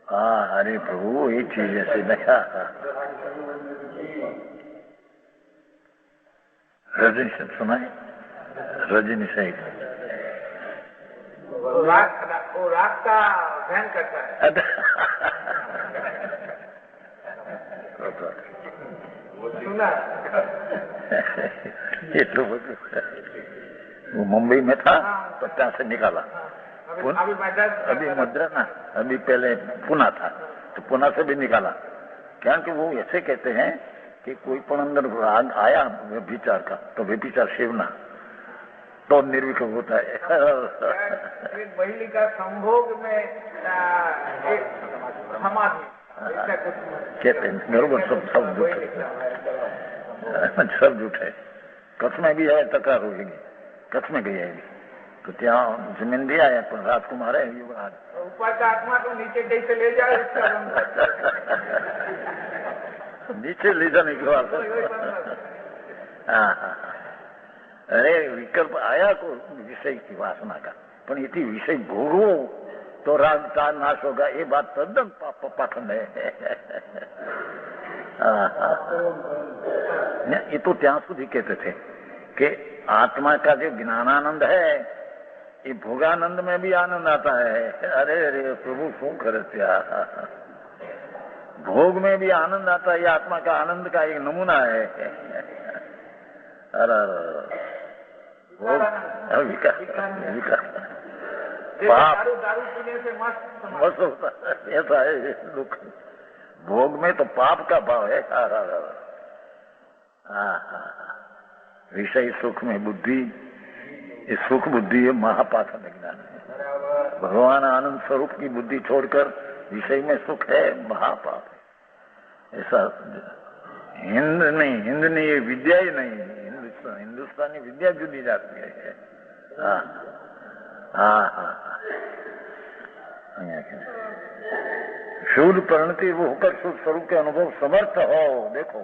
हाँ अरे प्रभु ये चीज ऐसे नया. रजनीश सुना है, रजनीश है वो राग का ध्यान करता है. सुना એટલું બધું. वो मुंबई में था तो ત્યાં से निकाला. अभी मद्रास ना, अभी पहले पुणे था तो पुणे से भी निकाला. क्योंकि वो ऐसे कहते हैं कि कोई पण अंदर राग आया व्यभिचार का तो व्यभिचार सेवना तो निर्विक होता है. एक बहिली का संभोग में समाधि कहते हैं बरोबर. सब झूठ है, सब झूठ है. कच्छ में भी है तकरार होगी, कच्छ में गई है तो त्या जमीन भी आया पर राजकुमार है युवराज. ऊपर का आत्मा तो नीचे कैसे ले जाए नीचे ले जाने की बात. हाँ अरे विकल्प आया को विषय की वासना का, पर इतनी विषय भोगो तो राग का नाश होगा, ये बात तद्दन पाखंड है. ये तो ત્યાં સુધી कहते थे कि आत्मा का जो ज्ञानानंद है ये भोगानंद में भी आनंद आता है. अरे अरे प्रभु शू करे त्या, भोग में भी आनंद आता है. ये आत्मा का आनंद का एक नमूना है. अरे विकास दारू पीने से मस्त होता है. ऐसा है दुख. भोग में तो पाप का भाव है. विषय सुख में बुद्धि, ये सुख बुद्धि है महापाखंड ज्ञान है. भगवान आनंद स्वरूप की बुद्धि छोड़कर विषय में सुख है महापाप है. ऐसा हिंद नहीं ये विद्या ही नहीं. हिंदुस्तानी विद्या जुदी जाती है. हाँ हाँ हाँ शुद्ध परिणति वो होकर शुद्ध स्वरूप के अनुभव समर्थ हो. देखो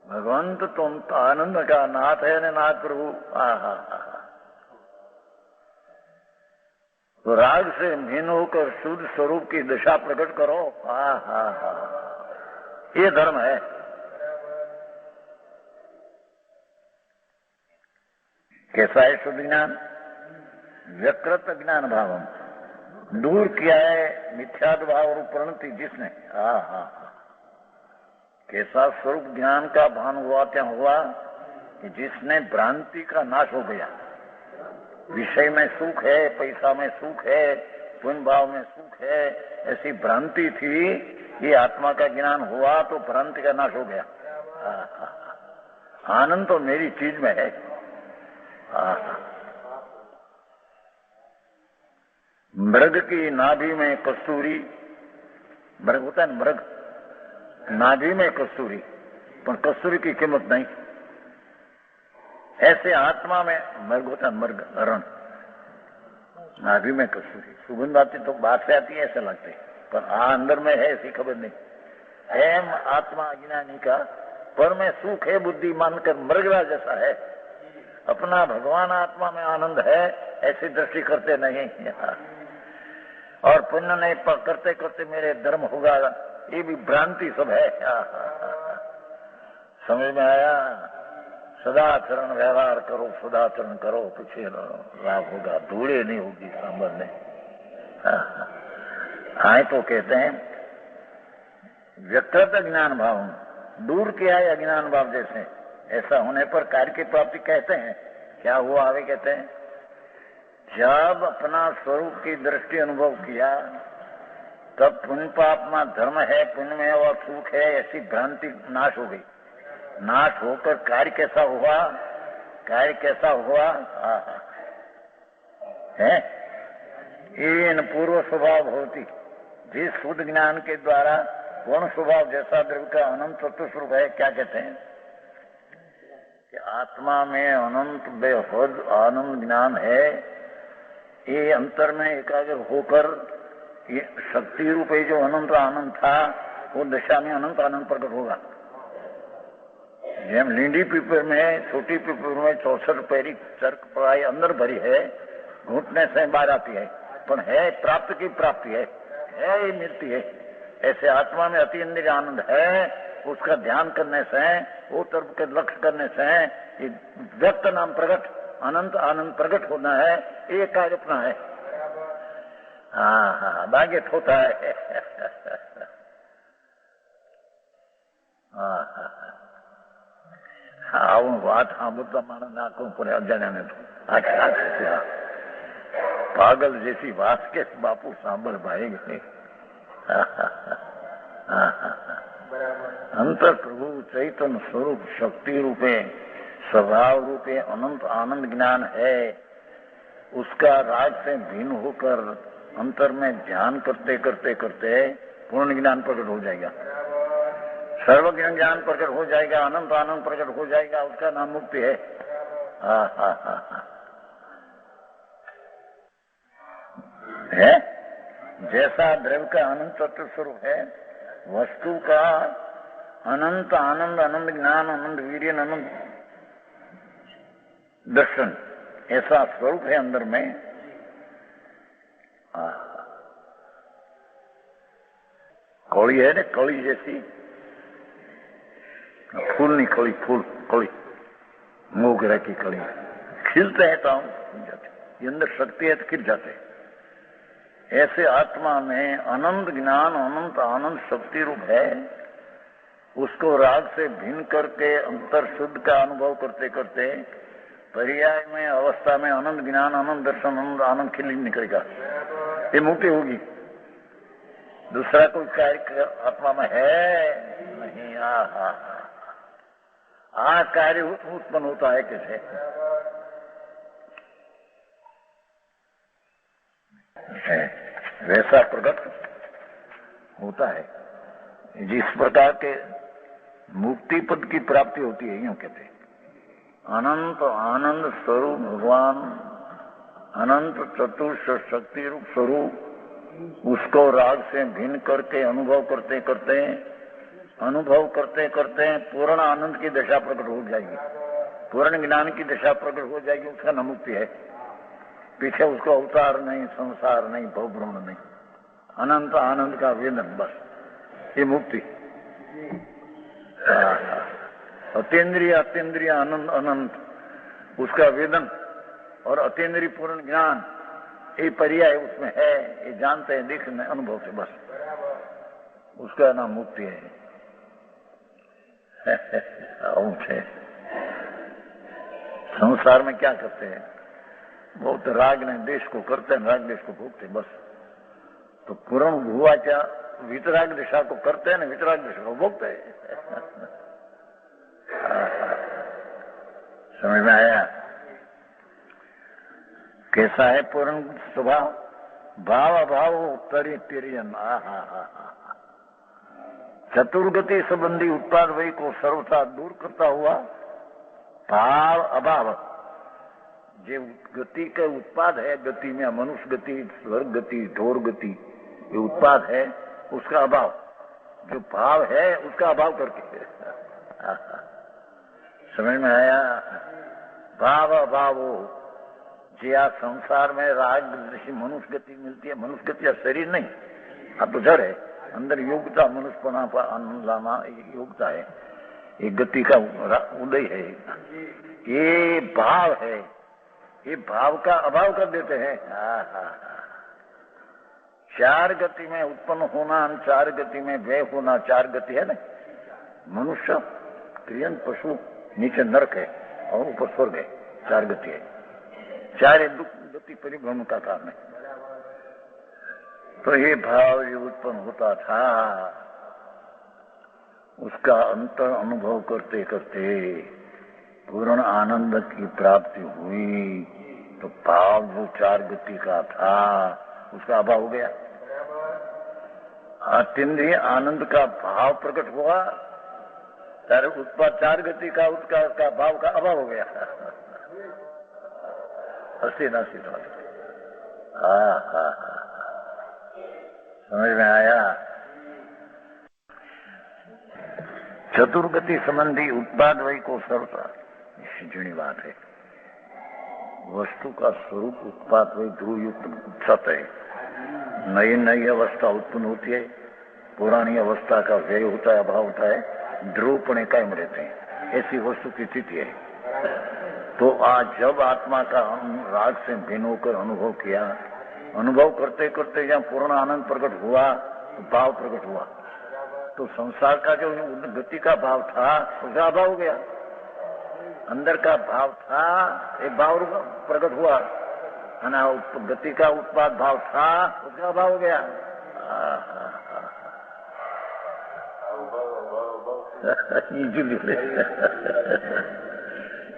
भगवंत तुम तो आनंद का नाथ है ने नाथ प्रभु. तो राग से भिन्न होकर शुद्ध स्वरूप की दशा प्रकट करो. ये धर्म है. कैसा है शुद्ध ज्ञान? व्यकृत ज्ञान भावम, दूर किया है मिथ्याद भाव और प्रणति जिसने. कैसा स्वरूप ज्ञान का भान हुआ क्या हुआ कि जिसने भ्रांति का नाश हो गया. विषय में सुख है, पैसा में सुख है, पुण्य भाव में सुख है, ऐसी भ्रांति थी. ये आत्मा का ज्ञान हुआ तो भ्रांति का नाश हो गया. आनंद तो मेरी चीज में है. मृग की नाभि में कस्तूरी, मृग होता है मृग, नाभि में कस्तूरी, पर कस्तूरी की कीमत नहीं. ऐसे आत्मा में मृग होता है, मृग रण. नाभि में कसूरी सुगंध आती तो बाहर से आती है ऐसा लगते, पर अंदर में है ऐसी खबर नहीं। एम आत्मा अज्ञानी का पर में सुख है बुद्धि मानकर मृगला जैसा है, अपना भगवान आत्मा में आनंद है ऐसी दृष्टि करते नहीं। और पुण्य नहीं करते करते मेरे धर्म होगा, ये भी भ्रांति सब है। समझ में आया? सदाचरण व्यवहार करो, सदाचरण करो, पीछे लाभ होगा, धूड़े नहीं होगी सांबर में। हाँ तो कहते हैं व्यकृत अज्ञान भाव, दूर किया है अज्ञान भाव जैसे, ऐसा होने पर कार्य की प्राप्ति कहते हैं। क्या हुआ आगे कहते हैं, जब अपना स्वरूप की दृष्टि अनुभव किया तब पुण्य पाप में धर्म है, पुण्य में और सुख है ऐसी भ्रांति नाश हो गई। नाश होकर कार्य कैसा हुआ, कार्य कैसा हुआ है, इन पूर्व स्वभाव होती, जिस शुद्ध ज्ञान के द्वारा पूर्ण स्वभाव जैसा द्रव्य का अनंत तत्व है। क्या कहते हैं कि आत्मा में अनंत बेहद आनंद ज्ञान है, ये अंतर में एकाग्र होकर ये शक्ति रूपे जो अनंत आनंद था वो दशा में अनंत आनंद प्रकट होगा। જેમ લીંડી પીપર में छोटी पीपर में 64 पैरी चरक पढ़ाई अंदर भरी है, घुटने से बाहर आती है, पर है प्राप्त की प्राप्ति है ये मिलती है। ऐसे आत्मा में अति इंद्रिय आनंद है, उसका ध्यान करने से, वो तरफ के लक्ष्य करने से ये व्यक्त नाम प्रकट अनंत आनंद प्रकट होना है, ये कार्य अपना है। हाँ भाग्य होता है। આવું વાત સાંભળતા માણસ આંખો પર અજાણ્યાને પાગલ જેસી વાત કે બાપુ સાંભળ ભાઈ ગઈ। अंतर प्रभु चैतन्य स्वरूप शक्ति रूपे स्वभाव रूपे अनंत आनंद ज्ञान है, उसका राग से भिन्न होकर अंतर में ध्यान करते करते करते पूर्ण ज्ञान प्रकट हो जाएगा, सर्वज्ञ ज्ञान प्रकट हो जाएगा, अनंत आनंद प्रकट हो जाएगा, उसका नाम मुक्ति है। है जैसा द्रव्य का अनंत तत्व स्वरूप है, वस्तु का अनंत आनंद, अनंत ज्ञान, अनंत वीर्य, अनंत दर्शन, ऐसा स्वरूप है अंदर में। कौड़ी है ना, कौड़ी जैसी फूल नहीं, कली फूल कली मोगरा की कली खिलते हैं तो जाते, ये अंदर शक्ति है तो खिल जाते। ऐसे आत्मा में अनंत ज्ञान, अनंत आनंद शक्ति रूप है, उसको राग से भिन्न करके अंतर शुद्ध का अनुभव करते करते पर्याय में अवस्था में अनंत ज्ञान, अनंत दर्शन, अनंत आनंद खिल निकलेगा, ये मुक्ति होगी। दूसरा कोई कार्य आत्मा में है नहीं। कार्य उत्पन्न होता है कैसे, वैसा प्रकट होता है। जिस प्रकार के मुक्ति पद की प्राप्ति होती है, यूं कहते हैं अनंत आनंद स्वरूप भगवान, अनंत चतुर्थ शक्ति रूप स्वरूप, उसको राग से भिन्न करके अनुभव करते करते पूर्ण आनंद की दशा प्रकट हो जाएगी, पूर्ण ज्ञान की दशा प्रकट हो जाएगी, उसका नाम मुक्ति है। पीछे उसको अवतार नहीं, संसार नहीं, भवभ्रम नहीं, अनंत आनंद का वेदन, बस ये मुक्ति। अतीन्द्रिय अतीन्द्रिय आनंद अनंत, उसका वेदन और अतीन्द्रिय पूर्ण ज्ञान, ये पर्याय उसमें है, ये जानते हैं देखने अनुभव से, बस उसका नाम मुक्ति है। संसार में क्या करते हैं, बहुत राग ने देश को करते हैं, राग देश को भोगते, बस। तो पूर्ण हुआ क्या, वितराग दिशा को करते हैं ना, वितराग दिशा को भोगते हैं। समझ में आया कैसा है पूर्ण स्वभाव, भाव अभाव उत्तरी तिरियन। चतुर्गति संबंधी उत्पाद वही को सर्वथा दूर करता हुआ भाव अभाव, જે गति के उत्पाद है, गति में मनुष्य गति, स्वर्ग गति, ढोर गति, ये उत्पाद है, उसका अभाव, जो भाव है उसका अभाव करके समझ में आया? भाव अभाव हो, जे आ संसार में राग जैसी मनुष्य गति मिलती है, मनुष्य गति या शरीर नहीं, आप तो जड़ है, अंदर योग्यता मनुष्यपना पर आनंद लाना योग्यता है, ये गति का उदय है, ये भाव है, ये भाव का अभाव कर देते हैं। चार गति में उत्पन्न होना, चार गति में व्यय होना, चार गति है ना, मनुष्य, क्रियन, पशु, नीचे नरक है और ऊपर स्वर्ग है, चार गति है, चार दुख गति परिभ्रमण का कारण है। तो ये भाव जो उत्पन्न होता था, उसका अंतर अनुभव करते करते पूर्ण आनंद की प्राप्ति हुई, तो भाव जो चार गति का था उसका अभाव हो गया। अतिंद्रिय आनंद का भाव प्रकट हुआ, तारे उत्पाद चार गति का उसका भाव का अभाव हो गया। हसी नसी समझ में आया? चतुर्गति संबंधी उत्पाद वही को सरता जुड़ी बात है। वस्तु का स्वरूप उत्पाद वही ध्रुव युक्त सत है। नई नई अवस्था उत्पन्न होती है, पुरानी अवस्था का व्यय होता है, अभाव होता है, ध्रुवपणे कायम रहते हैं, ऐसी वस्तु की स्थिति है। तो आज जब आत्मा का राग से भिन्न होकर अनुभव किया, अनुभव करते करते जहाँ पूर्ण आनंद प्रकट हुआ तो भाव प्रकट हुआ, तो संसार का जो गति का भाव था उसका अभाव हो गया। अंदर का भाव था, एक भाव प्रकट हुआ, गति का उत्पाद भाव था, उसका अभाव हो गया।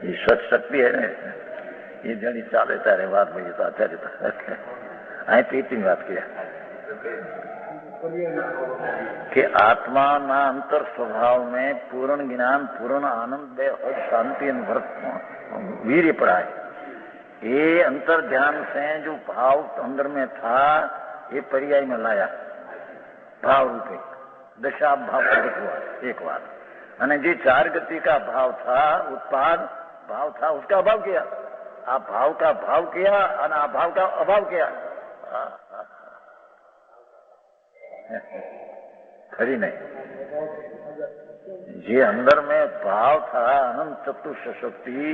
ये शक्ति है ना, ये जड़ी चाले तारे बात भाई तो आचार्य आई तो इतनी बात किया कि आत्मा ना अंतर स्वभाव में पूर्ण ज्ञान, पूर्ण आनंद और शांति वीर्य पड़ा है। ये अंतर ध्यान से जो भाव अंदर में था, ये पर्याय में लाया, भाव रूपे दशा भाव प्रकट हुआ एक बार। અને જે चार गति का भाव था, उत्पाद भाव था, उसका अभाव किया। आप भाव का भाव किया और अभाव का अभाव किया। खरी नहीं, जे अंदर में भाव था, अनंत चतुर्थ शक्ति,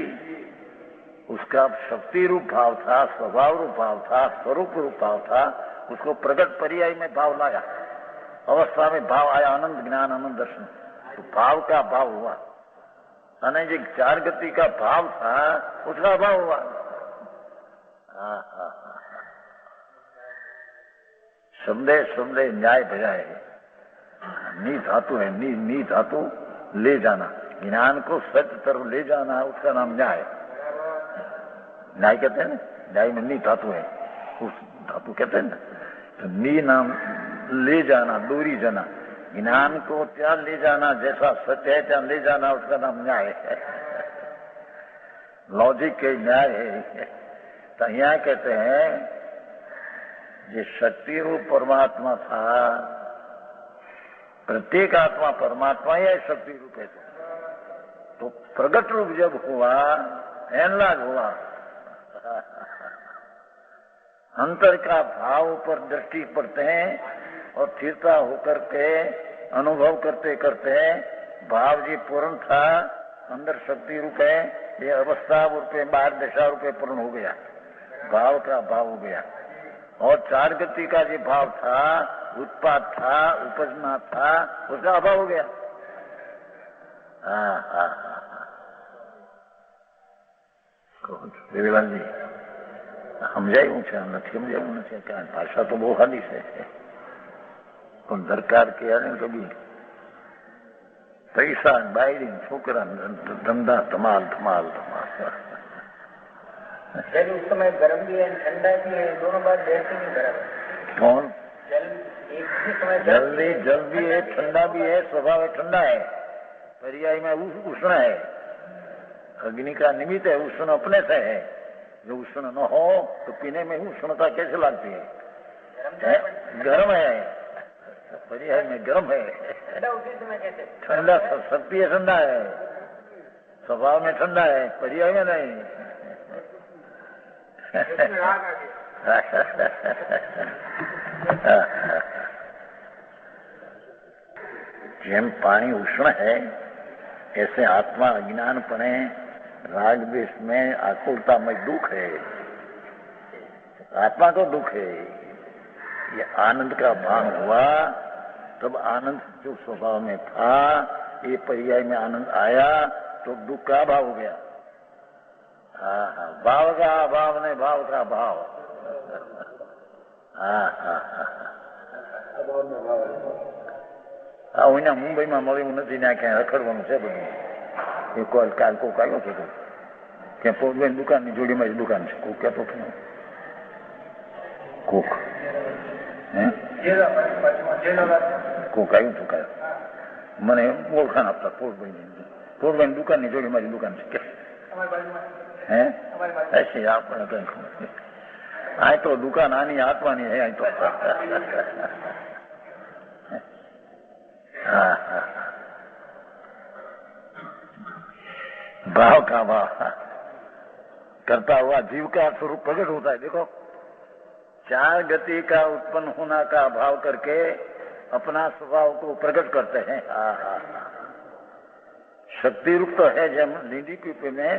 उसका शक्ति रूप भाव था, स्वभाव रूप भाव था, स्वरूप रूप भाव था, उसको प्रगट पर्याय में भाव लाया, अवस्था में भाव आया, आनंद ज्ञान आनंद दर्शन, तो भाव का भाव हुआ। અને જે चार गति का भाव था उसका अभाव हुआ। शब्दे न्याय भजाए, नी धातु है, नी धातु ले जाना, ज्ञान को सत्य तरफ ले जाना, उसका नाम न्याय। न्याय कहते हैं ना, न्याय में नी धातु है, उस धातु कहते हैं ना, तो नी नाम ले जाना, दूरी जाना, ज्ञान को क्या ले जाना, जैसा सत्य है क्या ले जाना, उसका नाम न्याय है। लॉजिक के न्याय है। तो यहाँ कहते हैं ये शक्ति रूप परमात्मा था, प्रत्येक आत्मा परमात्मा या शक्ति रूप है, तो प्रगट रूप जब हुआ, एनलाज हुआ, अंतर का भाव पर दृष्टि पड़ते हैं और स्थिरता होकर के अनुभव करते करते भाव जी पूर्ण था, अंदर शक्ति रूप है, ये अवस्था रूपे बाहर दशा रूपे पूर्ण हो गया, भाव का भाव हो गया। और चार गति का जो भाव था, उत्पाद था, उपजना था, उसका अभाव हो गया। देवीलाल जी समझाયું છે, નથી સમજાયું નથી, ભાષા તો બહુ સારી છે, પણ દરકાર કે આને કભી પૈસા બાયડી છોકરા ધંધા ધમાલ ધમાલ ધમાલ। जल उस समय गर्म भी है, ठंडा भी है, दोनों बात बैठती नहीं बराबर। कौन? जल एक ही समय जल भी है, ठंडा भी है, स्वभाव ठंडा है, पर्याय में उष्ण है, अग्नि का निमित्त है, उष्ण अपने से है, जो उष्ण न हो तो पीने में ही उष्णता कैसे लगती है? गर्म है, पर्याय में गर्म है, ठंडा शक्ति है, ठंडा है, स्वभाव में ठंडा है, पर्याय में नहीं। જેમ पानी उष्ण है ऐसे आत्मा अज्ञानपणे राग द्वेष में आकुलता में दुख है, आत्मा को दुख है। ये आनंद का भान हुआ तब आनंद जो स्वभाव में था ये पर्याय में आनंद आया तो दुख का भाव हो गया। भाव का अभाव नहीं, भाव का भाव। અહીંયા મુંબઈમાં મળ્યું નથી ને ક્યાંય રખડવાનું છે બધું। એ કાલ કોક આવ્યો છે ત્યાં પોરબંદર દુકાનની જોડીમાં જ દુકાન છે, કોક કહેતો હતો કોક કોક આવ્યું હતું કાલ મને ઓળખાણ આપતા પોરબંદર દુકાનની જોડીમાં જ દુકાન છે હે ऐसे આપણે કઈ આ તો દુકાન આની આત્માની હે આ તો भाव का भाव करता हुआ जीव का स्वरूप प्रकट होता है। देखो 4 गति का उत्पन्न होना का भाव करके अपना स्वभाव को प्रकट करते हैं। शक्ति रूप तो है जब निधि के में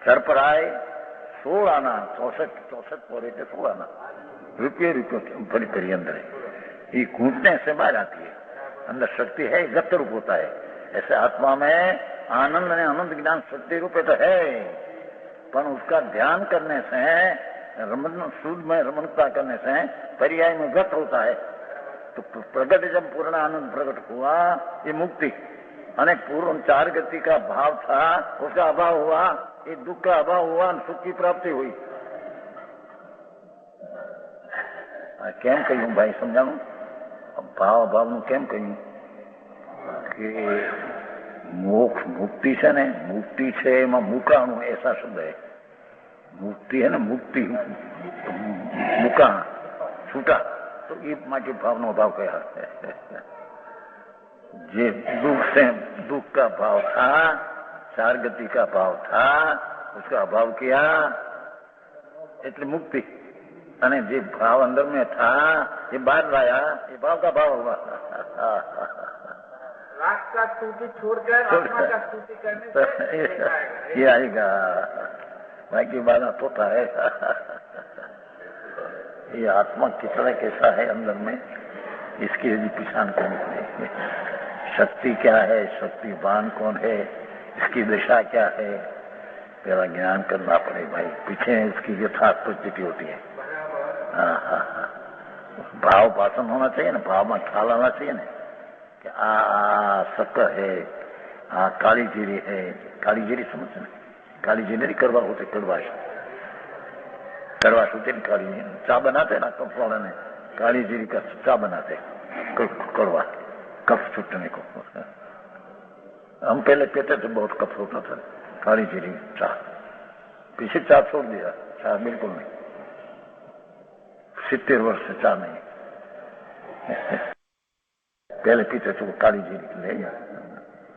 सर पर आए 16 आना 64 पोरे के 16 आना रुपये बड़ी करी अंदर है, ये घूटने से बाहर आती है, अंदर शक्ति है, गत रूप होता है। ऐसे आत्मा में आनंद ने अनंत ज्ञान शक्ति रूप तो है, पर उसका ध्यान करने से रमन शुद्ध में रमणता करने से पर्याय में गत होता है। तो प्रगट जब पूर्ण आनंद प्रकट हुआ ये मुक्ति, अने पूर्ण 4 गति का भाव था उसका अभाव हुआ, ये दुख का अभाव हुआ, सुख की प्राप्ति हुई। કેમ કહ્યું ભાઈ સમજાણું? ભાવ અભાવનું કેમ કહ્યું કે મોક્ષ મુક્તિ છે ને, મુક્તિ છે એમાં મુકાણું એસા શબ્દ है। मुक्ति है ना, मुक्ति मुकाण छूटा तो ये માટે ભાવનો અભાવ કયા જે दुख से दुख का भाव था, 4 गति का भाव था, उसका अभाव किया એટલે मुक्ति, અને જે भाव अंदर में था ये बाहर लाया, ये भाव का भाव हुआ। राग का स्तुति छोड़कर आत्मा का स्तुति करने से ये आएगा, बाकी बात होता है। ये आत्मा किस तरह कैसा है अंदर में, इसकी यदि पहचान करनी पड़ेगी। शक्ति क्या है, शक्तिवान कौन है, इसकी दिशा क्या है, पहला ज्ञान करना पड़े भाई, पीछे इसकी यथार्थ परिस्थिति होती है। भाव पासन होना चाहिए ना, भाव में ख्याल आना चाहिए ना कि आ शक्कर है, आ काली जीरी है। काली जीरी समझते ना, काली जीरी करवा होते, कड़वाश होते ना, काली चा बनाते ना कफ वाले ने, काली जीरी का चा बनाते कड़वा, कफ छूटने को। हम पहले पीते थे, बहुत कफ होता था, काली जीरी चा, पीछे चा छोड़ दिया, चा बिल्कुल नहीं, 70 वर्ष से चा नहीं। पहले पीते थे वो काली जीरी ले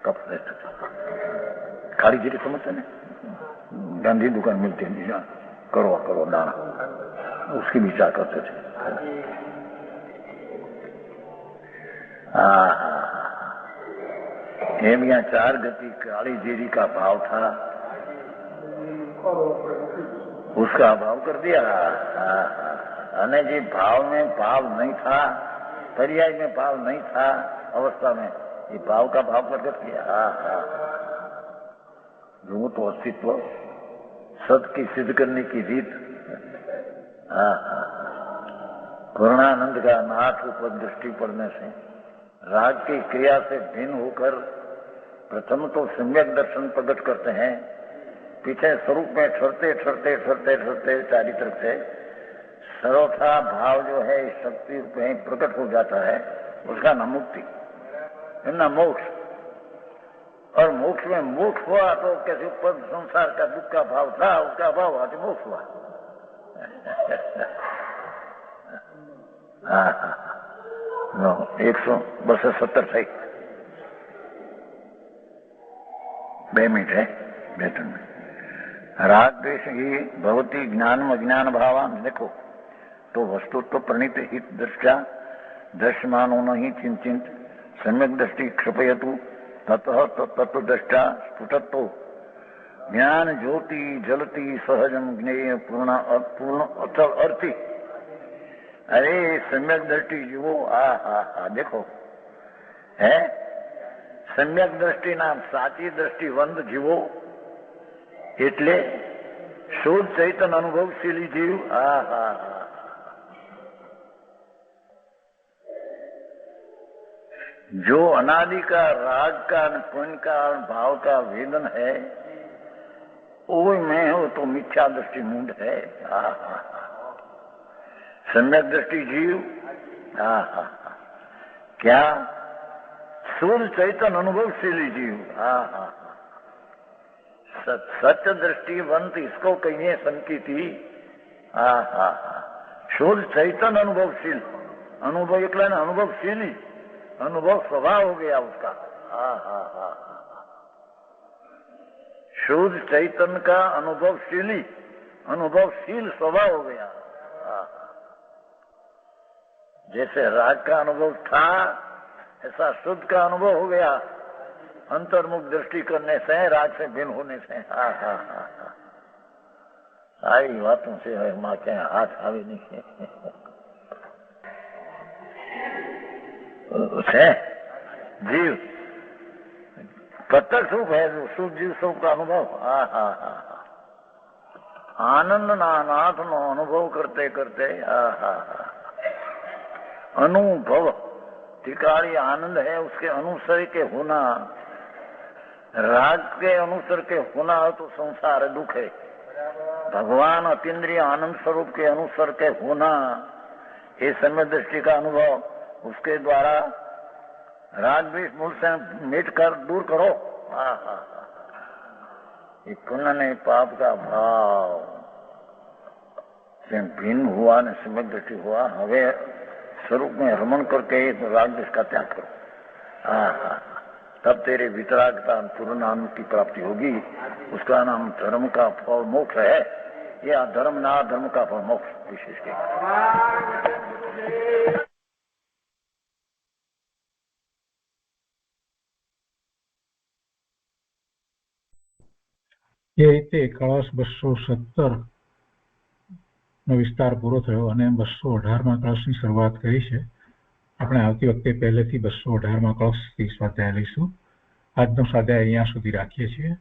कप रहते थे। काली जीरी समझते ना, गांधी दुकान मिलती है, करो दाना, उसकी भी चा करते थे। एम यहाँ 4 गति काली जीरी का भाव था, उसका अभाव कर दिया। अने जी भाव में भाव नहीं था, पर्याय में भाव नहीं था अवस्था में, ये भाव का भाव प्रकट किया। जो तो अस्तित्व सत की सिद्ध करने की रीत, पूर्णानंद का नाथ ऊपर दृष्टि पड़ने से राग की क्रिया से भिन्न होकर प्रथम तो सम्यक दर्शन प्रकट करते हैं, पीछे स्वरूप में ठहरते चारी तरफ से सर्वथा भाव जो है शक्ति में प्रकट हो जाता है, उसका नाम मुक्ति, ना मोक्ष। और मोक्ष में मोक्ष हुआ तो कैसे ऊपर संसार का दुख का भाव था, उसका भाव आदि मोक्ष हुआ। हाँ हाँ 170 થઈ 2 મિનિટ है 2-3 मिनट। राग द्वेष ही भवती ज्ञान अज्ञान भावान। देखो तो वस्तु तो प्रणीत हित दृष्टा दृश्यमानो नहीं चिंतित सम्यक दृष्टि क्षपयतु ततः तत्व दृष्टा स्फुटत्व ज्ञान ज्योति जलती सहजम ज्ञेय पूर्ण पूर्ण अचल अर्थी। अरे सम्यक दृष्टि जीवो आ देखो है सम्यक दृष्टि नाम साची दृष्टिवंत जीवो એટલે શુદ્ધ ચૈતન્ય અનુભવશીલી જીવ। जो अनादि का राग का पुण्य का भाव का वेदन है वो मैं हो तो मिथ्या दृष्टि मूड है। सम्यक दृष्टि जीव क्या शुद्ध चैतन्य अनुभवशीली जीव। सत्य दृष्टिवंत इसको कहिए संकीति। शुद्ध चैतन्य अनुभवशील अनुभव एकला ने अनुभवशीली अनुभव स्वभाव हो गया उसका। शुद्ध चैतन्य का अनुभवशीली अनुभवशील स्वभाव हो गया। जैसे राग का अनुभव था ऐसा शुद्ध का अनुभव हो गया अंतर्मुख दृष्टि करने से, राग से भिन्न होने से। आई बातों से है माँ के हाथ आवे नहीं है जीव प्रत्यक्ष रूप है शुद्ध जीव स्वरूप का अनुभव। आनंद नाथ नो अनुभव करते करते अनुभव टिकारी आनंद है उसके अनुसर के होना। राग के अनुसर के होना तो संसार दुख है। भगवान अतीन्द्रिय आनंद स्वरूप के अनुसर के होना ये सम्यक दृष्टि का अनुभव उसके द्वारा राग द्वेष मूल से मिट कर दूर करो। ये पुण्य ने पाप का भाव से भिन्न हुआ न सम्यक दृष्टि हुआ। हवे स्वरूप में रमण करके राग द्वेष का त्याग करो। तब तेरे वितरागता पूर्ण आनंद की प्राप्ति होगी। उसका नाम धर्म का फल मोक्ष है या धर्म ना धर्म का फल मोक्ष विशेष के। એ રીતે કળશ 217 નો વિસ્તાર પૂરો થયો અને 218માં કળશની શરૂઆત કરી છે। આપણે આવતી વખતે પહેલેથી 218માં કળશથી સ્વાધ્યાય લઈશું। આજનો સ્વાધ્યાય અહીંયા સુધી રાખીએ છીએ।